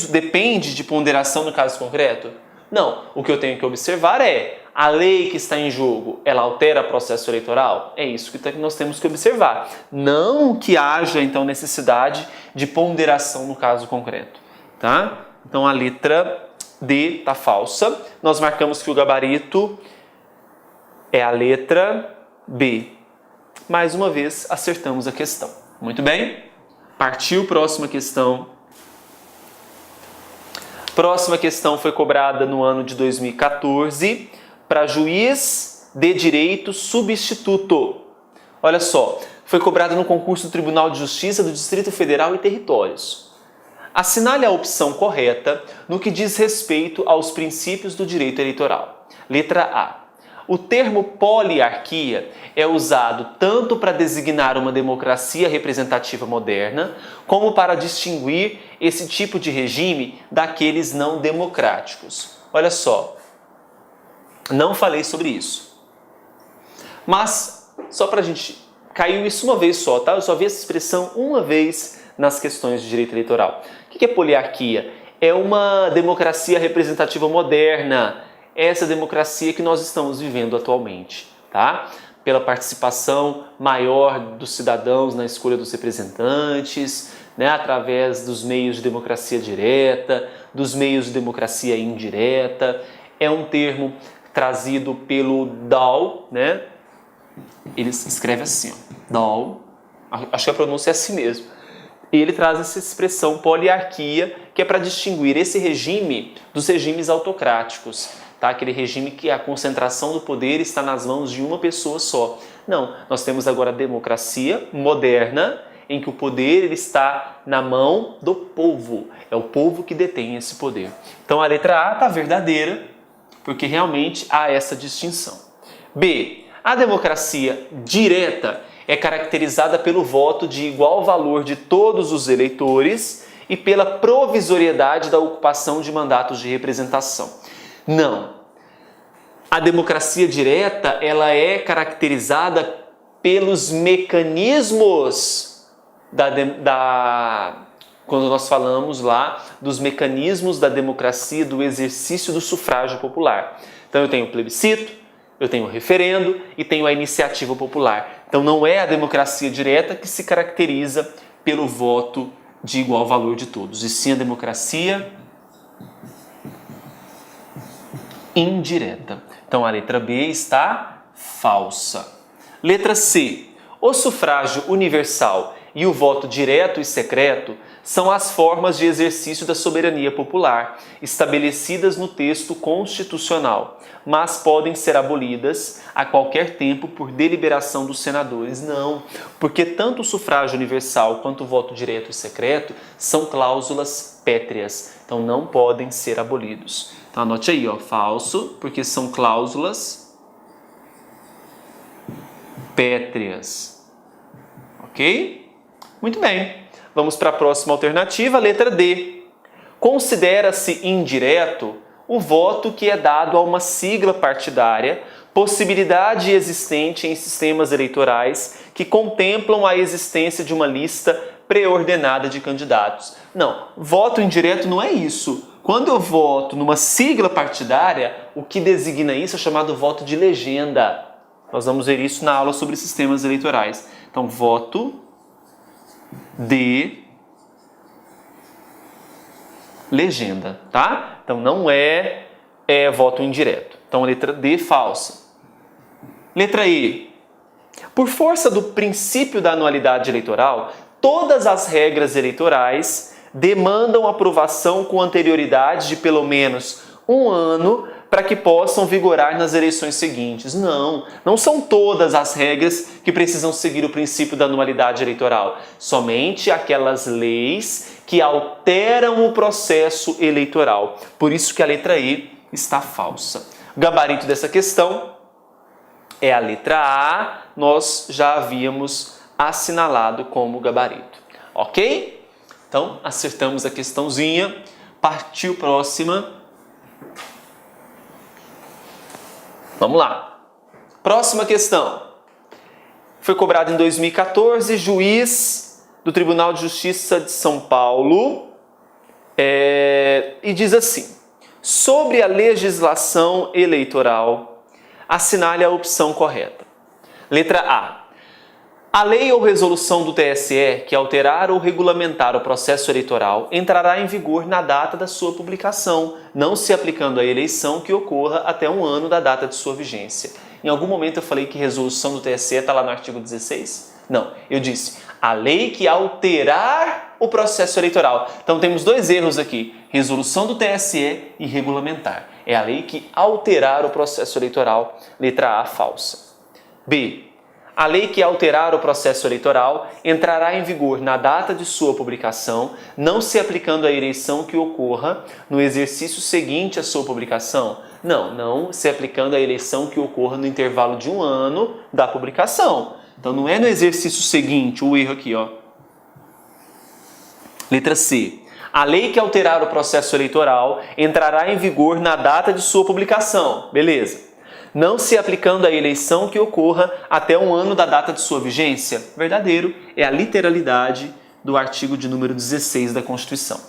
depende de ponderação no caso concreto? Não, o que eu tenho que observar é a lei que está em jogo, ela altera o processo eleitoral? É isso que nós temos que observar. Não que haja, então, necessidade de ponderação no caso concreto, tá? Então, a letra D está falsa. Nós marcamos que o gabarito é a letra B. Mais uma vez, acertamos a questão. Muito bem? Partiu, próxima questão. Próxima questão foi cobrada no ano de 2014 para juiz de direito substituto. Olha só, foi cobrada no concurso do Tribunal de Justiça do Distrito Federal e Territórios. Assinale a opção correta no que diz respeito aos princípios do direito eleitoral. Letra A. O termo poliarquia é usado tanto para designar uma democracia representativa moderna, como para distinguir esse tipo de regime daqueles não democráticos. Olha só, não falei sobre isso. Mas, só para a gente caiu isso uma vez só, tá? Eu só vi essa expressão uma vez nas questões de direito eleitoral. O que é poliarquia? É uma democracia representativa moderna, essa democracia que nós estamos vivendo atualmente, tá? Pela participação maior dos cidadãos na escolha dos representantes, né? Através dos meios de democracia direta, dos meios de democracia indireta. É um termo trazido pelo Dahl, né? Ele escreve assim, ó, Dahl, acho que a pronúncia é assim mesmo. E ele traz essa expressão poliarquia, que é para distinguir esse regime dos regimes autocráticos, tá? Aquele regime que a concentração do poder está nas mãos de uma pessoa só. Não, nós temos agora a democracia moderna, em que o poder ele está na mão do povo. É o povo que detém esse poder. Então a letra A está verdadeira, porque realmente há essa distinção. B. A democracia direta é caracterizada pelo voto de igual valor de todos os eleitores e pela provisoriedade da ocupação de mandatos de representação. Não. A democracia direta, ela é caracterizada pelos mecanismos quando nós falamos lá dos mecanismos da democracia, do exercício do sufrágio popular. Então eu tenho o plebiscito, eu tenho o referendo e tenho a iniciativa popular. Então não é a democracia direta que se caracteriza pelo voto de igual valor de todos, e sim a democracia indireta. Então a letra B está falsa. Letra C. O sufrágio universal e o voto direto e secreto são as formas de exercício da soberania popular, estabelecidas no texto constitucional, mas podem ser abolidas a qualquer tempo por deliberação dos senadores. Não, porque tanto o sufrágio universal quanto o voto direto e secreto são cláusulas pétreas, então não podem ser abolidos. Então anote aí, ó, falso, porque são cláusulas pétreas. Ok? Muito bem. Vamos para a próxima alternativa, letra D. Considera-se indireto o voto que é dado a uma sigla partidária, possibilidade existente em sistemas eleitorais que contemplam a existência de uma lista pré-ordenada de candidatos. Não, voto indireto não é isso. Quando eu voto numa sigla partidária, o que designa isso é chamado voto de legenda. Nós vamos ver isso na aula sobre sistemas eleitorais. Então, voto de legenda, tá? Então não é voto indireto. Então letra D falsa. Letra E. Por força do princípio da anualidade eleitoral, todas as regras eleitorais demandam aprovação com anterioridade de pelo menos um ano para que possam vigorar nas eleições seguintes. Não são todas as regras que precisam seguir o princípio da anualidade eleitoral. Somente aquelas leis que alteram o processo eleitoral. Por isso que a letra E está falsa. O gabarito dessa questão é a letra A, nós já havíamos assinalado como gabarito. Ok? Então, acertamos a questãozinha. Partiu próxima. Vamos lá. Próxima questão. Foi cobrado em 2014, juiz do Tribunal de Justiça de São Paulo, e diz assim: sobre a legislação eleitoral, assinale a opção correta. Letra A. A lei ou resolução do TSE que alterar ou regulamentar o processo eleitoral entrará em vigor na data da sua publicação, não se aplicando à eleição que ocorra até um ano da data de sua vigência. Em algum momento eu falei que resolução do TSE está lá no artigo 16? Não, eu disse a lei que alterar o processo eleitoral. Então temos dois erros aqui, resolução do TSE e regulamentar. É a lei que alterar o processo eleitoral, letra A falsa. B. A lei que alterar o processo eleitoral entrará em vigor na data de sua publicação, não se aplicando à eleição que ocorra no exercício seguinte à sua publicação. Não se aplicando à eleição que ocorra no intervalo de um ano da publicação. Então não é no exercício seguinte, o erro aqui, ó. Letra C. A lei que alterar o processo eleitoral entrará em vigor na data de sua publicação. Beleza. não se aplicando à eleição que ocorra até um ano da data de sua vigência. Verdadeiro, é a literalidade do artigo de número 16 da Constituição.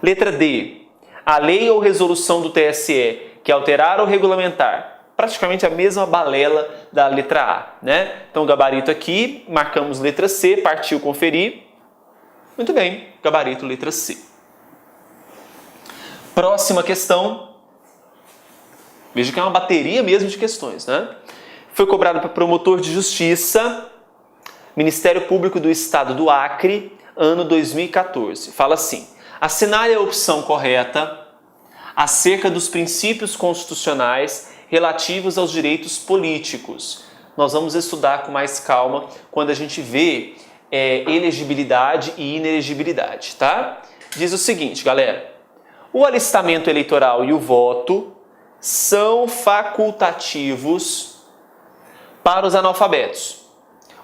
Letra D. A lei ou resolução do TSE que alterar ou regulamentar, praticamente a mesma balela da letra A, né? Então, gabarito aqui, marcamos letra C, partiu conferir. Muito bem, gabarito letra C. Próxima questão. Veja que é uma bateria mesmo de questões, né? Foi cobrado para promotor de justiça, Ministério Público do Estado do Acre, ano 2014. Fala assim: assinale a opção correta acerca dos princípios constitucionais relativos aos direitos políticos. Nós vamos estudar com mais calma quando a gente vê elegibilidade e inelegibilidade, tá? Diz o seguinte, galera: o alistamento eleitoral e o voto são facultativos para os analfabetos,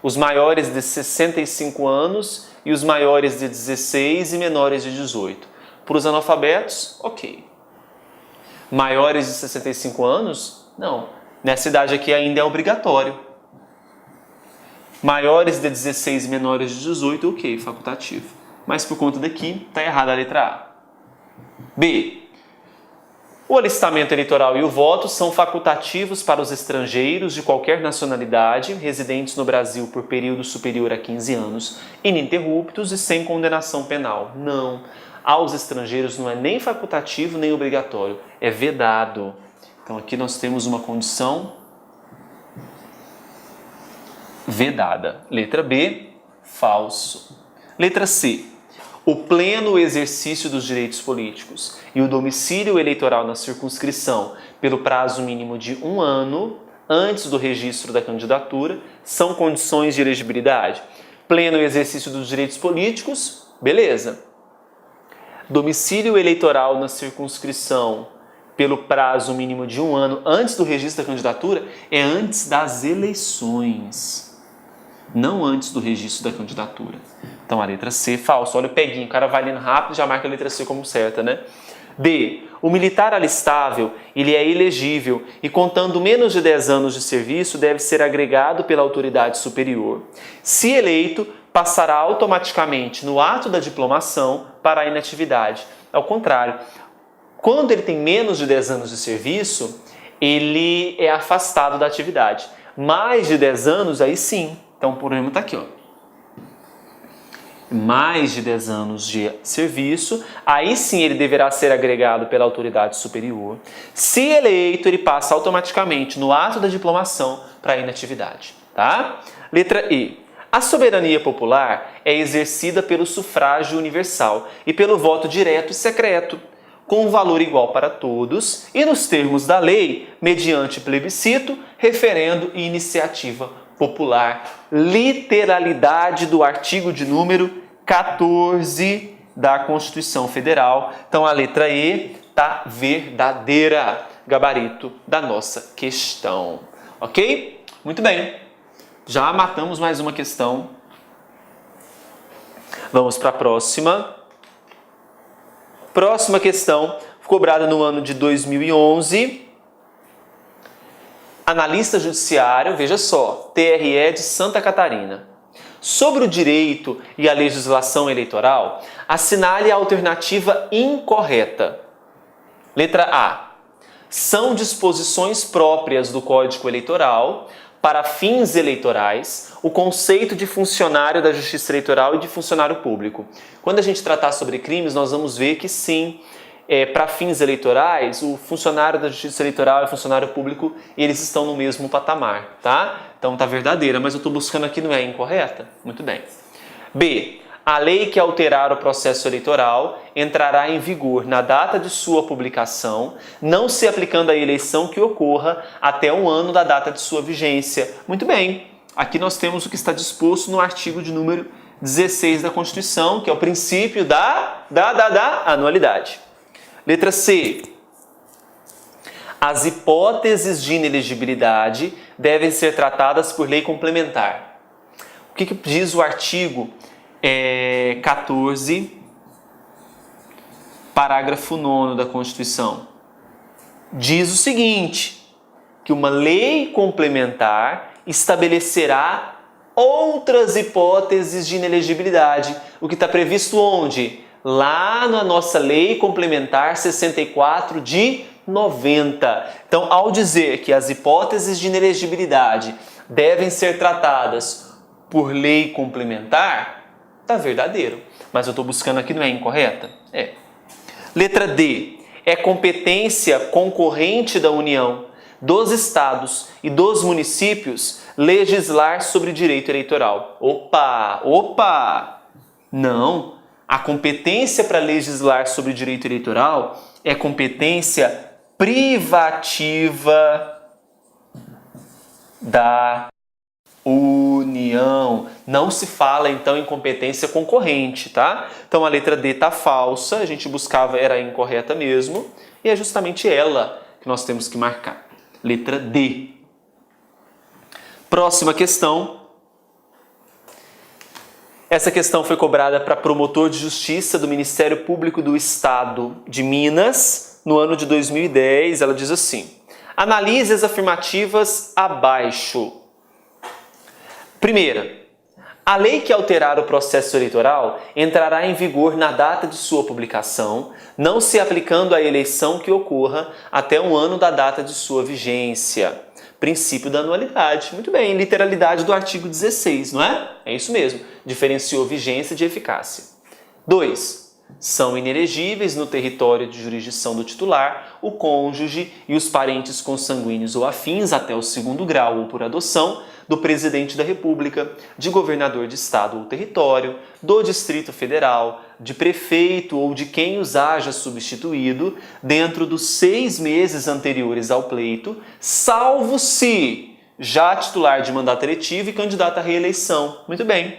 os maiores de 65 anos e os maiores de 16 e menores de 18. Para os analfabetos, ok. Maiores de 65 anos, não. Nessa idade aqui ainda é obrigatório. Maiores de 16 e menores de 18, ok, facultativo. Mas por conta daqui, está errada a letra A. B. O alistamento eleitoral e o voto são facultativos para os estrangeiros de qualquer nacionalidade, residentes no Brasil por período superior a 15 anos, ininterruptos e sem condenação penal. Não. Aos estrangeiros não é nem facultativo nem obrigatório, é vedado. Então aqui nós temos uma condição vedada. Letra B, falso. Letra C. O pleno exercício dos direitos políticos e o domicílio eleitoral na circunscrição pelo prazo mínimo de 1 ano antes do registro da candidatura são condições de elegibilidade. Pleno exercício dos direitos políticos, beleza. Domicílio eleitoral na circunscrição pelo prazo mínimo de 1 ano antes do registro da candidatura é antes das eleições, não antes do registro da candidatura. Então a letra C, falso. Olha o peguinho, o cara vai lendo rápido e já marca a letra C como certa, né? D. O militar alistável, ele é elegível e contando menos de 10 anos de serviço deve ser agregado pela autoridade superior. Se eleito, passará automaticamente no ato da diplomação para a inatividade. Ao contrário, quando ele tem menos de 10 anos de serviço, ele é afastado da atividade. Mais de 10 anos, aí sim. Então o problema está aqui, ó. Mais de 10 anos de serviço, aí sim ele deverá ser agregado pela autoridade superior. Se eleito, ele passa automaticamente no ato da diplomação para a inatividade, tá? Letra E. A soberania popular é exercida pelo sufrágio universal e pelo voto direto e secreto, com um valor igual para todos e nos termos da lei, mediante plebiscito, referendo e iniciativa popular. Literalidade do artigo de número 14 da Constituição Federal. Então a letra E está verdadeira. Gabarito da nossa questão. Ok? Muito bem. Já matamos mais uma questão. Vamos para a próxima. Próxima questão, cobrada no ano de 2011. Analista judiciário, veja só, TRE de Santa Catarina. Sobre o direito e a legislação eleitoral, assinale a alternativa incorreta. Letra A. São disposições próprias do Código Eleitoral para fins eleitorais o conceito de funcionário da Justiça Eleitoral e de funcionário público. Quando a gente tratar sobre crimes, nós vamos ver que sim, para fins eleitorais, o funcionário da Justiça Eleitoral e o funcionário público, eles estão no mesmo patamar, tá? Então tá verdadeira, mas eu estou buscando aqui, não é incorreta? Muito bem. B. A lei que alterar o processo eleitoral entrará em vigor na data de sua publicação, não se aplicando à eleição que ocorra até 1 ano da data de sua vigência. Muito bem. Aqui nós temos o que está disposto no artigo de número 16 da Constituição, que é o princípio da anualidade. Letra C. As hipóteses de inelegibilidade devem ser tratadas por lei complementar. O que diz o artigo 14, parágrafo 9º da Constituição? Diz o seguinte: que uma lei complementar estabelecerá outras hipóteses de inelegibilidade. O que está previsto onde? Lá na nossa Lei Complementar 64 de 90. Então, ao dizer que as hipóteses de inelegibilidade devem ser tratadas por lei complementar, está verdadeiro. Mas eu estou buscando aqui, não é incorreta? É. Letra D. É competência concorrente da União, dos estados e dos municípios legislar sobre direito eleitoral. Opa! Não. A competência para legislar sobre direito eleitoral é competência privativa da União. Não se fala, então, em competência concorrente, tá? Então, a letra D está falsa, a gente buscava, era incorreta mesmo, e é justamente ela que nós temos que marcar. Letra D. Próxima questão. Essa questão foi cobrada para promotor de justiça do Ministério Público do Estado de Minas, no ano de 2010. Ela diz assim: analise as afirmativas abaixo. Primeira, a lei que alterar o processo eleitoral entrará em vigor na data de sua publicação, não se aplicando à eleição que ocorra até um ano da data de sua vigência. Princípio da anualidade. Muito bem, literalidade do artigo 16, não é? É isso mesmo. Diferenciou vigência de eficácia. 2. São inelegíveis no território de jurisdição do titular o cônjuge e os parentes consanguíneos ou afins até o 2º grau ou por adoção do presidente da República, de governador de estado ou território, do Distrito Federal, de prefeito ou de quem os haja substituído dentro dos 6 meses anteriores ao pleito, salvo se já titular de mandato eletivo e candidato à reeleição. Muito bem.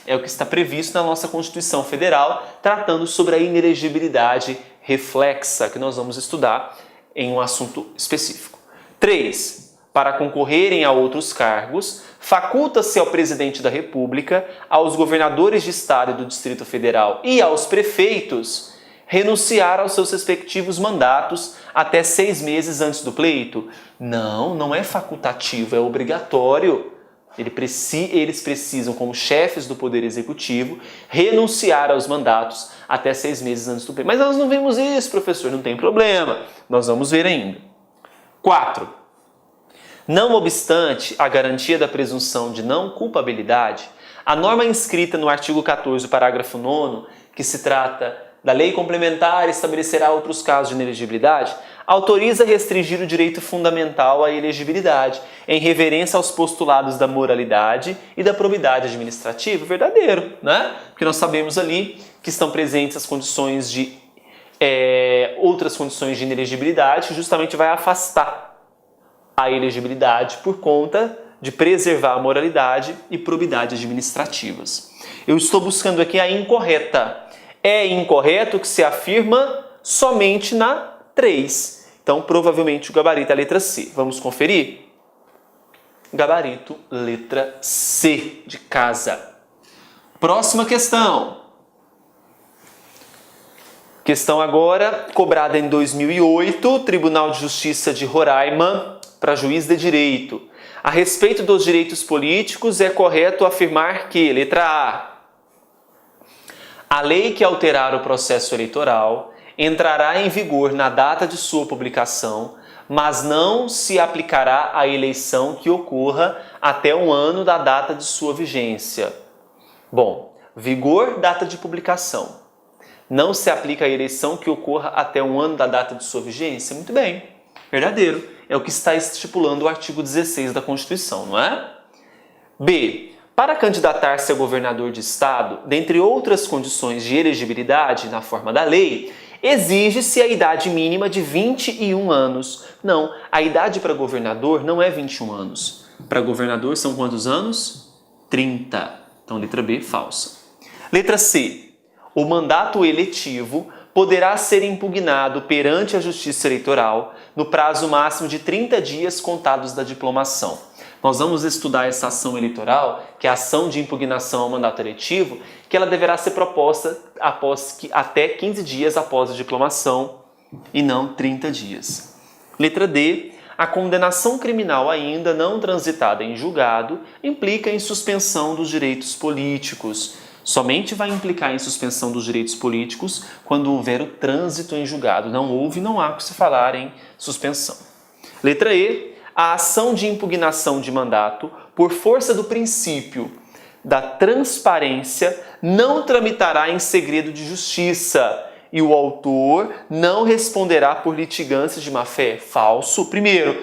É o que está previsto na nossa Constituição Federal, tratando sobre a inelegibilidade reflexa, que nós vamos estudar em um assunto específico. 3. Para concorrerem a outros cargos, faculta-se ao presidente da República, aos governadores de estado e do Distrito Federal e aos prefeitos renunciar aos seus respectivos mandatos até 6 meses antes do pleito. Não é facultativo, é obrigatório. Eles precisam, como chefes do Poder Executivo, renunciar aos mandatos até 6 meses antes do pleito. Mas nós não vimos isso, professor, não tem problema. Nós vamos ver ainda. 4. Não obstante a garantia da presunção de não culpabilidade, a norma inscrita no artigo 14, parágrafo 9º, que se trata da lei complementar e estabelecerá outros casos de inelegibilidade, autoriza restringir o direito fundamental à elegibilidade, em reverência aos postulados da moralidade e da probidade administrativa. Verdadeiro, né? Porque nós sabemos ali que estão presentes as condições de outras condições de inelegibilidade, que justamente vai afastar a elegibilidade por conta de preservar a moralidade e probidade administrativas. Eu estou buscando aqui a incorreta. É incorreto que se afirma somente na 3. Então, provavelmente, o gabarito é a letra C. Vamos conferir? Gabarito, letra C, de casa. Próxima questão. Questão agora, cobrada em 2008, Tribunal de Justiça de Roraima, para juiz de direito. A respeito dos direitos políticos, é correto afirmar que, letra A lei que alterar o processo eleitoral entrará em vigor na data de sua publicação, mas não se aplicará à eleição que ocorra até um ano da data de sua vigência. Bom, vigor, data de publicação. Não se aplica à eleição que ocorra até um ano da data de sua vigência? Muito bem, verdadeiro. É o que está estipulando o artigo 16 da Constituição, não é? B. Para candidatar-se a governador de estado, dentre outras condições de elegibilidade na forma da lei, exige-se a idade mínima de 21 anos. Não, a idade para governador não é 21 anos. Para governador são quantos anos? 30. Então, letra B, falsa. Letra C. O mandato eletivo poderá ser impugnado perante a Justiça Eleitoral no prazo máximo de 30 dias contados da diplomação. Nós vamos estudar essa ação eleitoral, que é a ação de impugnação ao mandato eletivo, que ela deverá ser proposta até 15 dias após a diplomação e não 30 dias. Letra D. a condenação criminal ainda não transitada em julgado implica em suspensão dos direitos políticos. Somente vai implicar em suspensão dos direitos políticos quando houver o trânsito em julgado. Não houve, não há o que se falar em suspensão. Letra E. A ação de impugnação de mandato, por força do princípio da transparência, não tramitará em segredo de justiça e o autor não responderá por litigância de má-fé. Falso. Primeiro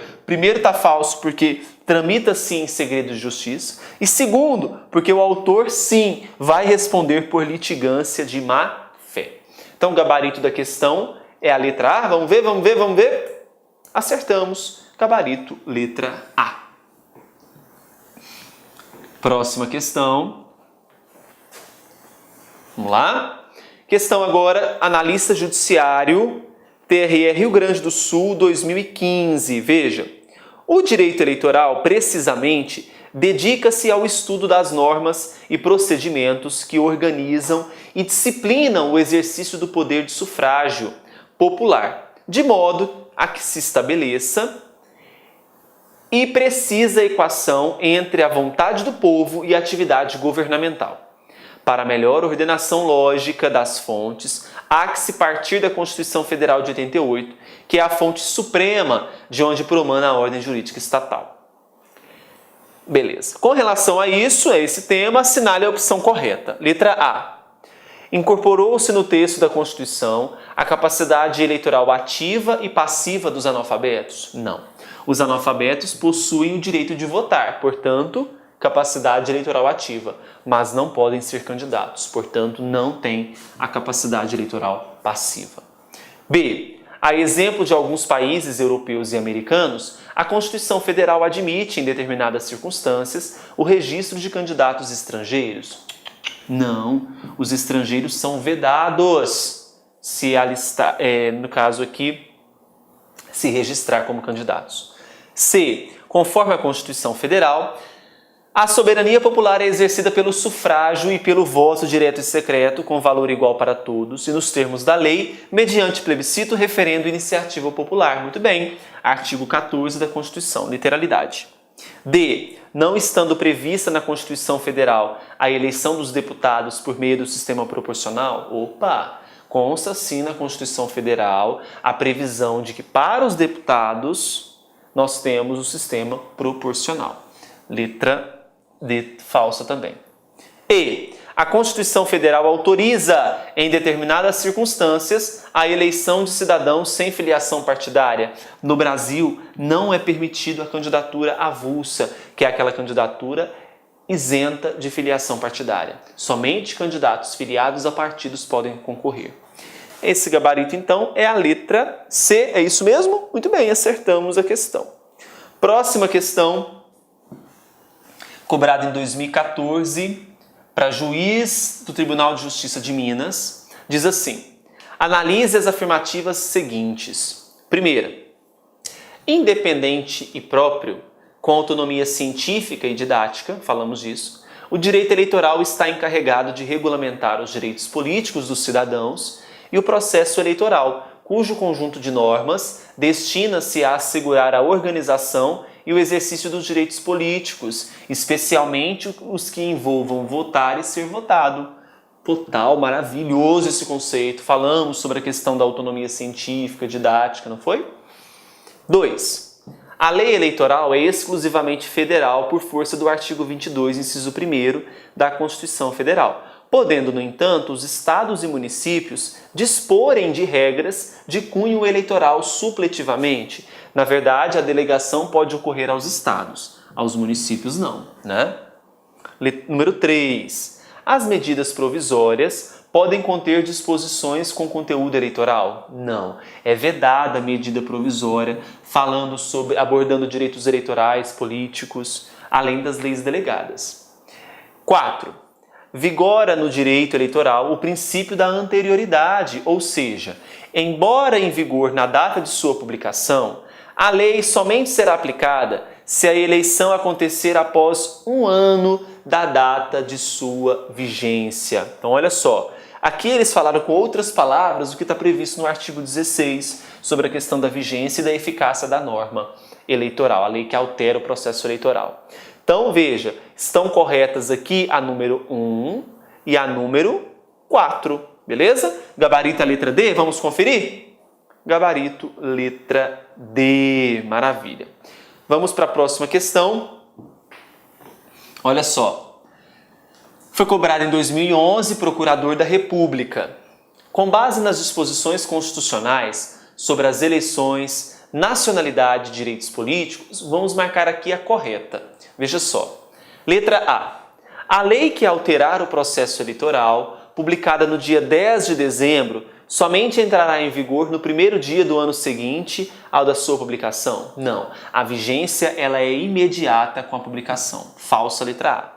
está falso porque tramita sim em segredo de justiça. E segundo, porque o autor sim vai responder por litigância de má-fé. Então o gabarito da questão é a letra A. Vamos ver? Acertamos. Gabarito, letra A. Próxima questão. Vamos lá. Questão agora, analista judiciário, TRE Rio Grande do Sul, 2015. Veja, o direito eleitoral, precisamente, dedica-se ao estudo das normas e procedimentos que organizam e disciplinam o exercício do poder de sufrágio popular, de modo a que se estabeleça e precisa equação entre a vontade do povo e a atividade governamental. Para melhor ordenação lógica das fontes, há que se partir da Constituição Federal de 88, que é a fonte suprema de onde promana a ordem jurídica estatal. Beleza. Com relação a isso, a esse tema, assinale a opção correta. Letra A. Incorporou-se no texto da Constituição a capacidade eleitoral ativa e passiva dos analfabetos? Não. Os analfabetos possuem o direito de votar, portanto, capacidade eleitoral ativa, mas não podem ser candidatos, portanto, não têm a capacidade eleitoral passiva. B. A exemplo de alguns países europeus e americanos, a Constituição Federal admite, em determinadas circunstâncias, o registro de candidatos estrangeiros? Não, os estrangeiros são vedados se alistar, no caso aqui, se registrar como candidatos. C. Conforme a Constituição Federal, a soberania popular é exercida pelo sufrágio e pelo voto direto e secreto, com valor igual para todos, e nos termos da lei, mediante plebiscito, referendo e iniciativa popular. Muito bem. Artigo 14 da Constituição, literalidade. D. Não estando prevista na Constituição Federal a eleição dos deputados por meio do sistema proporcional? Opa! Consta sim na Constituição Federal a previsão de que para os deputados nós temos o sistema proporcional. Letra D, falsa também. E. A Constituição Federal autoriza, em determinadas circunstâncias, a eleição de cidadãos sem filiação partidária. No Brasil, não é permitido a candidatura avulsa, que é aquela candidatura isenta de filiação partidária. Somente candidatos filiados a partidos podem concorrer. Esse gabarito, então, é a letra C. É isso mesmo? Muito bem, acertamos a questão. Próxima questão, cobrada em 2014, para juiz do Tribunal de Justiça de Minas, diz assim: analise as afirmativas seguintes. Primeira, independente e próprio, com autonomia científica e didática, falamos disso, o direito eleitoral está encarregado de regulamentar os direitos políticos dos cidadãos e o processo eleitoral, cujo conjunto de normas destina-se a assegurar a organização e o exercício dos direitos políticos, especialmente os que envolvam votar e ser votado. Total, maravilhoso esse conceito. Falamos sobre a questão da autonomia científica, didática, não foi? 2. A lei eleitoral é exclusivamente federal por força do artigo 22, inciso 1º da Constituição Federal, podendo, no entanto, os estados e municípios disporem de regras de cunho eleitoral supletivamente. Na verdade, a delegação pode ocorrer aos estados, aos municípios não, né? Número 3. As medidas provisórias podem conter disposições com conteúdo eleitoral? Não. É vedada a medida provisória abordando direitos eleitorais, políticos, além das leis delegadas. 4. Vigora no direito eleitoral o princípio da anterioridade, ou seja, embora em vigor na data de sua publicação, a lei somente será aplicada se a eleição acontecer após 1 ano da data de sua vigência. Então, olha só, Aqui eles falaram com outras palavras o que está previsto no artigo 16 sobre a questão da vigência e da eficácia da norma eleitoral, a lei que altera o processo eleitoral. Então, veja, estão corretas aqui a número 1 e a número 4, beleza? Gabarito a letra D, vamos conferir? Gabarito, letra D, maravilha. Vamos para a próxima questão. Olha só. Foi cobrado em 2011 procurador da República. Com base nas disposições constitucionais sobre as eleições, nacionalidade e direitos políticos, vamos marcar aqui a correta. Veja só. Letra A. A lei que alterar o processo eleitoral, publicada no dia 10 de dezembro, somente entrará em vigor no primeiro dia do ano seguinte ao da sua publicação? Não. A vigência ela é imediata com a publicação. Falsa letra A.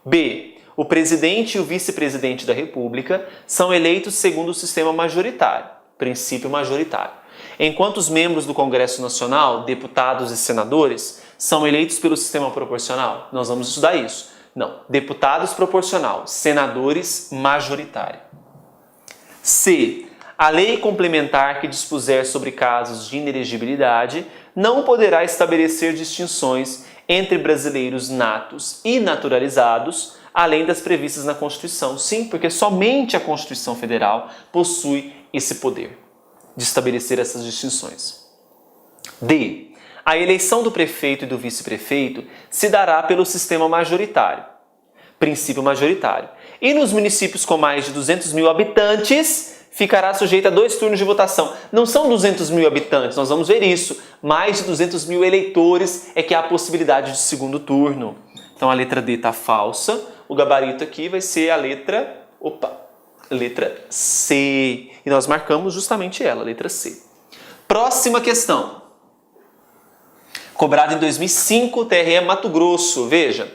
B. O presidente e o vice-presidente da República são eleitos segundo o sistema majoritário, princípio majoritário. Enquanto os membros do Congresso Nacional, deputados e senadores, são eleitos pelo sistema proporcional. Nós vamos estudar isso. Não. Deputados proporcional, senadores majoritário. C. A lei complementar que dispuser sobre casos de inelegibilidade não poderá estabelecer distinções entre brasileiros natos e naturalizados, além das previstas na Constituição. Sim, porque somente a Constituição Federal possui esse poder de estabelecer essas distinções. D. A eleição do prefeito e do vice-prefeito se dará pelo sistema majoritário, princípio majoritário. E nos municípios com mais de 200 mil habitantes, ficará sujeita a 2 turnos de votação. Não são 200 mil habitantes, nós vamos ver isso. Mais de 200 mil eleitores é que há a possibilidade de segundo turno. Então a letra D está falsa. O gabarito aqui vai ser a letra C. E nós marcamos justamente ela, letra C. Próxima questão. Cobrado em 2005, TRE Mato Grosso. Veja.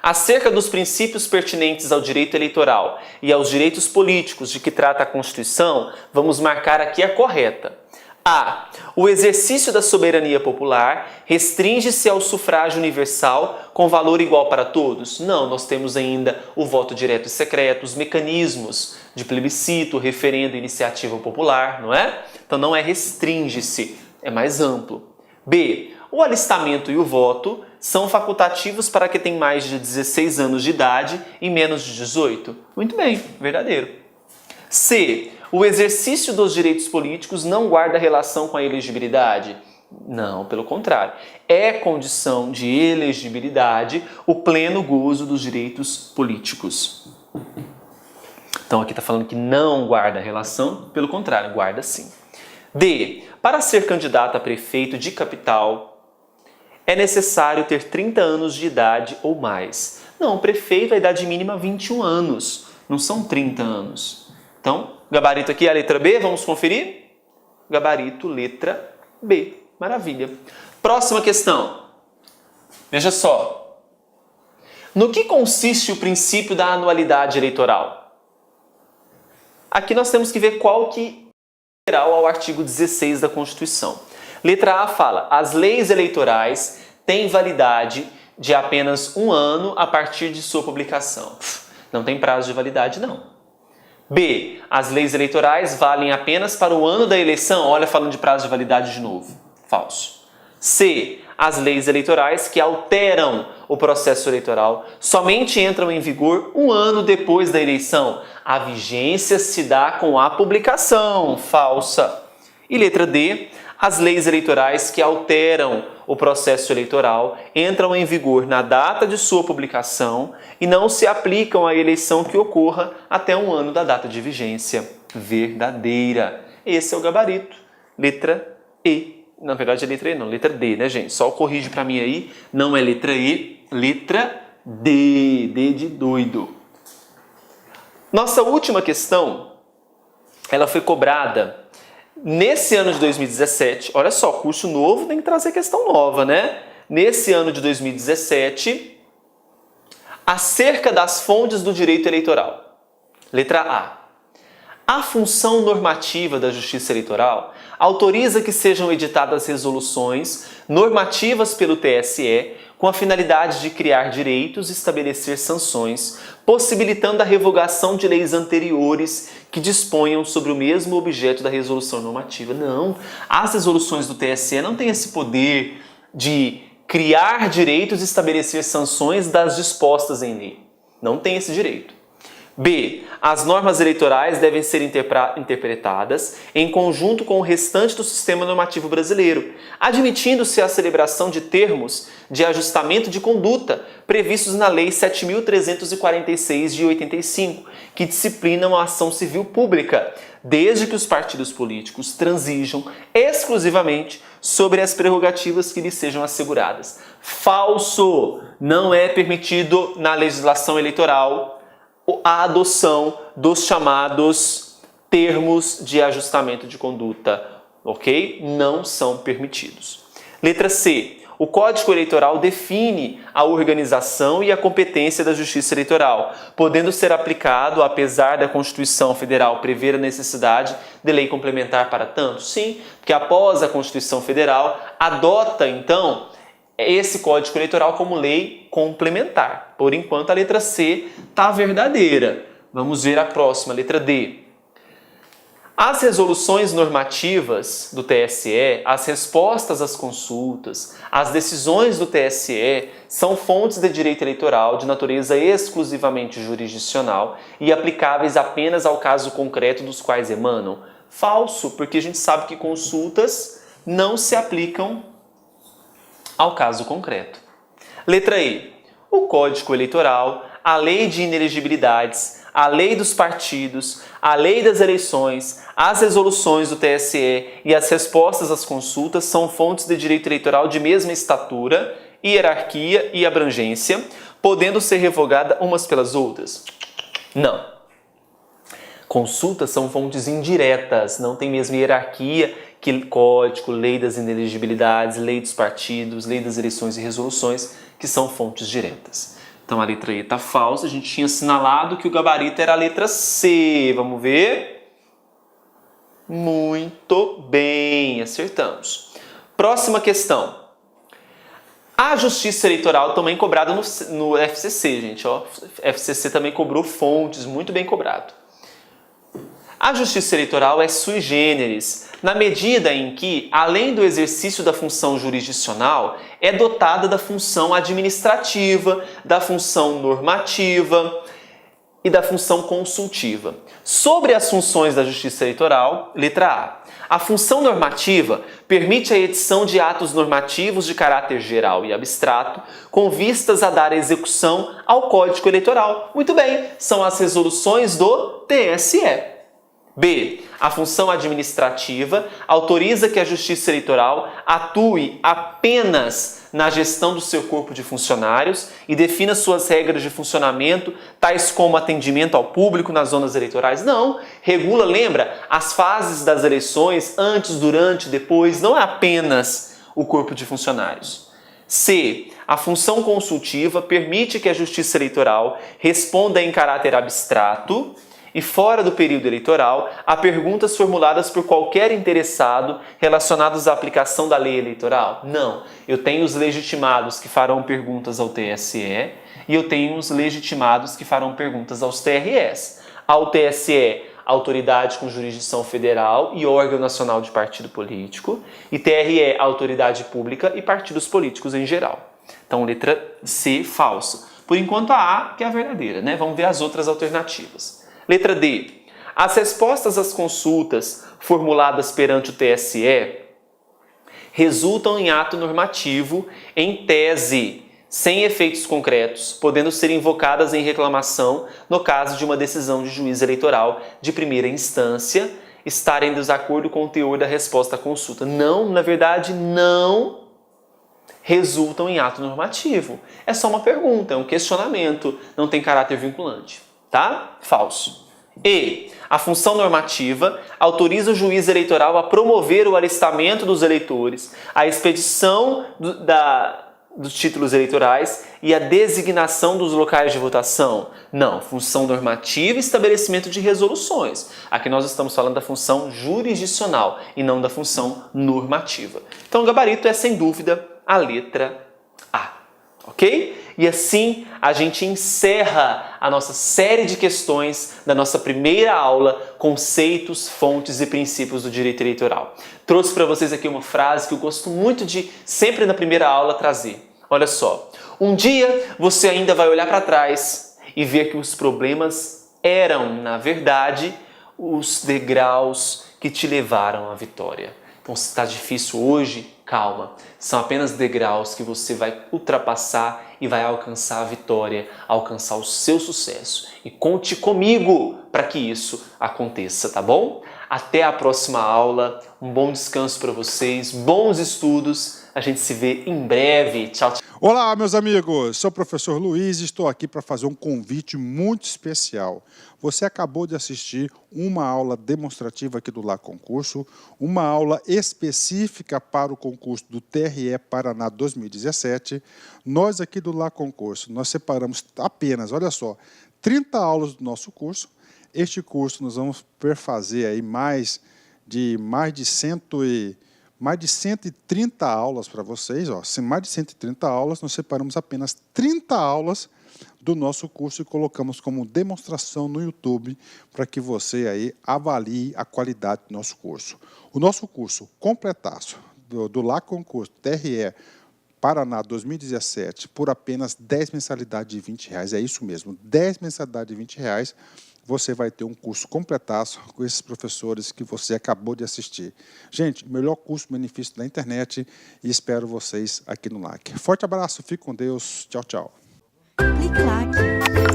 Acerca dos princípios pertinentes ao direito eleitoral e aos direitos políticos de que trata a Constituição, vamos marcar aqui a correta. A. O exercício da soberania popular restringe-se ao sufrágio universal com valor igual para todos? Não, nós temos ainda o voto direto e secreto, os mecanismos de plebiscito, referendo e iniciativa popular, não é? Então não é restringe-se, é mais amplo. B. O alistamento e o voto são facultativos para quem tem mais de 16 anos de idade e menos de 18? Muito bem, verdadeiro. C. O exercício dos direitos políticos não guarda relação com a elegibilidade? Não, pelo contrário. É condição de elegibilidade o pleno gozo dos direitos políticos. Então aqui está falando que não guarda relação, pelo contrário, guarda sim. D. Para ser candidato a prefeito de capital, é necessário ter 30 anos de idade ou mais. Não, prefeito, a idade mínima 21 anos, não são 30 anos. Então, gabarito aqui é a letra B, vamos conferir? Gabarito, letra B. Maravilha. Próxima questão. Veja só. No que consiste o princípio da anualidade eleitoral? Aqui nós temos que ver qual que é ao artigo 16 da Constituição. Letra A fala, as leis eleitorais têm validade de apenas 1 ano a partir de sua publicação. Não tem prazo de validade, não. B, as leis eleitorais valem apenas para o ano da eleição. Olha, falando de prazo de validade de novo. Falso. C, as leis eleitorais que alteram o processo eleitoral somente entram em vigor 1 ano depois da eleição. A vigência se dá com a publicação. Falsa. E letra D, as leis eleitorais que alteram o processo eleitoral entram em vigor na data de sua publicação e não se aplicam à eleição que ocorra até 1 ano da data de vigência. Verdadeira. Esse é o gabarito. Letra E. Na verdade é letra E não, letra D, né, gente? Só corrige para mim aí. Não é letra E, letra D. D de doido. Nossa última questão, ela foi cobrada nesse ano de 2017. Olha só, curso novo tem que trazer questão nova, né? Nesse ano de 2017, acerca das fontes do direito eleitoral. Letra A. A função normativa da Justiça Eleitoral autoriza que sejam editadas resoluções normativas pelo TSE com a finalidade de criar direitos e estabelecer sanções, possibilitando a revogação de leis anteriores que disponham sobre o mesmo objeto da resolução normativa. Não, as resoluções do TSE não têm esse poder de criar direitos e estabelecer sanções das dispostas em lei. Não tem esse direito. B. As normas eleitorais devem ser interpretadas em conjunto com o restante do sistema normativo brasileiro, admitindo-se a celebração de termos de ajustamento de conduta previstos na Lei 7.346 de 85, que disciplinam a ação civil pública, desde que os partidos políticos transigam exclusivamente sobre as prerrogativas que lhes sejam asseguradas. Falso! Não é permitido na legislação eleitoral a adoção dos chamados termos de ajustamento de conduta, ok? Não são permitidos. Letra C. O Código Eleitoral define a organização e a competência da Justiça Eleitoral, podendo ser aplicado, apesar da Constituição Federal prever a necessidade de lei complementar para tanto? Sim, porque após a Constituição Federal, adota, então, esse Código Eleitoral como lei complementar. Por enquanto, a letra C está verdadeira. Vamos ver a próxima, letra D. As resoluções normativas do TSE, as respostas às consultas, as decisões do TSE são fontes de direito eleitoral de natureza exclusivamente jurisdicional e aplicáveis apenas ao caso concreto dos quais emanam. Falso, porque a gente sabe que consultas não se aplicam ao caso concreto. Letra E. O Código Eleitoral, a Lei de Inelegibilidades, a Lei dos Partidos, a Lei das Eleições, as resoluções do TSE e as respostas às consultas são fontes de direito eleitoral de mesma estatura, hierarquia e abrangência, podendo ser revogadas umas pelas outras? Não. Consultas são fontes indiretas, não tem mesmo hierarquia que Código, Lei das Inelegibilidades, Lei dos Partidos, Lei das Eleições e Resoluções, que são fontes diretas. Então a letra E está falsa, a gente tinha assinalado que o gabarito era a letra C. Vamos ver? Muito bem, acertamos. Próxima questão. A Justiça Eleitoral também cobrada no FCC, gente. Ó, FCC também cobrou fontes, muito bem cobrado. A Justiça Eleitoral é sui generis, na medida em que, além do exercício da função jurisdicional, é dotada da função administrativa, da função normativa e da função consultiva. Sobre as funções da Justiça Eleitoral, letra A. A função normativa permite a edição de atos normativos de caráter geral e abstrato, com vistas a dar execução ao Código Eleitoral. Muito bem, são as resoluções do TSE. B. A função administrativa autoriza que a Justiça Eleitoral atue apenas na gestão do seu corpo de funcionários e defina suas regras de funcionamento, tais como atendimento ao público nas zonas eleitorais. Não, regula, lembra, as fases das eleições, antes, durante, depois, não é apenas o corpo de funcionários. C. A função consultiva permite que a Justiça Eleitoral responda em caráter abstrato e fora do período eleitoral a perguntas formuladas por qualquer interessado relacionados à aplicação da lei eleitoral? Não. Eu tenho os legitimados que farão perguntas ao TSE e eu tenho os legitimados que farão perguntas aos TRS. Ao TSE, autoridade com jurisdição federal e órgão nacional de partido político, e TRE, autoridade pública e partidos políticos em geral. Então, letra C, falso. Por enquanto, a A que é a verdadeira, né? Vamos ver as outras alternativas. Letra D. As respostas às consultas formuladas perante o TSE resultam em ato normativo, em tese, sem efeitos concretos, podendo ser invocadas em reclamação no caso de uma decisão de juiz eleitoral de primeira instância estar em desacordo com o teor da resposta à consulta. Não, na verdade, não resultam em ato normativo. É só uma pergunta, é um questionamento, não tem caráter vinculante. Tá? Falso. E. A função normativa autoriza o juiz eleitoral a promover o alistamento dos eleitores, a expedição dos títulos eleitorais e a designação dos locais de votação? Não, função normativa e estabelecimento de resoluções. Aqui nós estamos falando da função jurisdicional e não da função normativa. Então o gabarito é, sem dúvida, a letra A, ok? E assim a gente encerra a nossa série de questões da nossa primeira aula, conceitos, fontes e princípios do direito eleitoral. Trouxe para vocês aqui uma frase que eu gosto muito de sempre na primeira aula trazer. Olha só, um dia você ainda vai olhar para trás e ver que os problemas eram, na verdade, os degraus que te levaram à vitória. Então, se está difícil hoje, calma. São apenas degraus que você vai ultrapassar e vai alcançar a vitória, alcançar o seu sucesso. E conte comigo para que isso aconteça, tá bom? Até a próxima aula. Um bom descanso para vocês, bons estudos. A gente se vê em breve. Tchau, tchau. Olá, meus amigos. Sou o professor Luiz e estou aqui para fazer um convite muito especial. Você acabou de assistir uma aula demonstrativa aqui do Lá Concurso, uma aula específica para o concurso do TRE Paraná 2017. Nós aqui do Lá Concurso, nós separamos apenas, olha só, 30 aulas do nosso curso. Este curso nós vamos perfazer aí mais de 130 aulas para vocês, ó. Mais de 130 aulas, nós separamos apenas 30 aulas do nosso curso e colocamos como demonstração no YouTube para que você aí avalie a qualidade do nosso curso. O nosso curso completaço do Lá Concurso TRE Paraná 2017 por apenas 10 mensalidades de R$20. É isso mesmo, 10 mensalidades de R$20. Você vai ter um curso completaço com esses professores que você acabou de assistir. Gente, o melhor custo-benefício da internet e espero vocês aqui no LAC. Forte abraço, fique com Deus. Tchau, tchau. Clique LAC.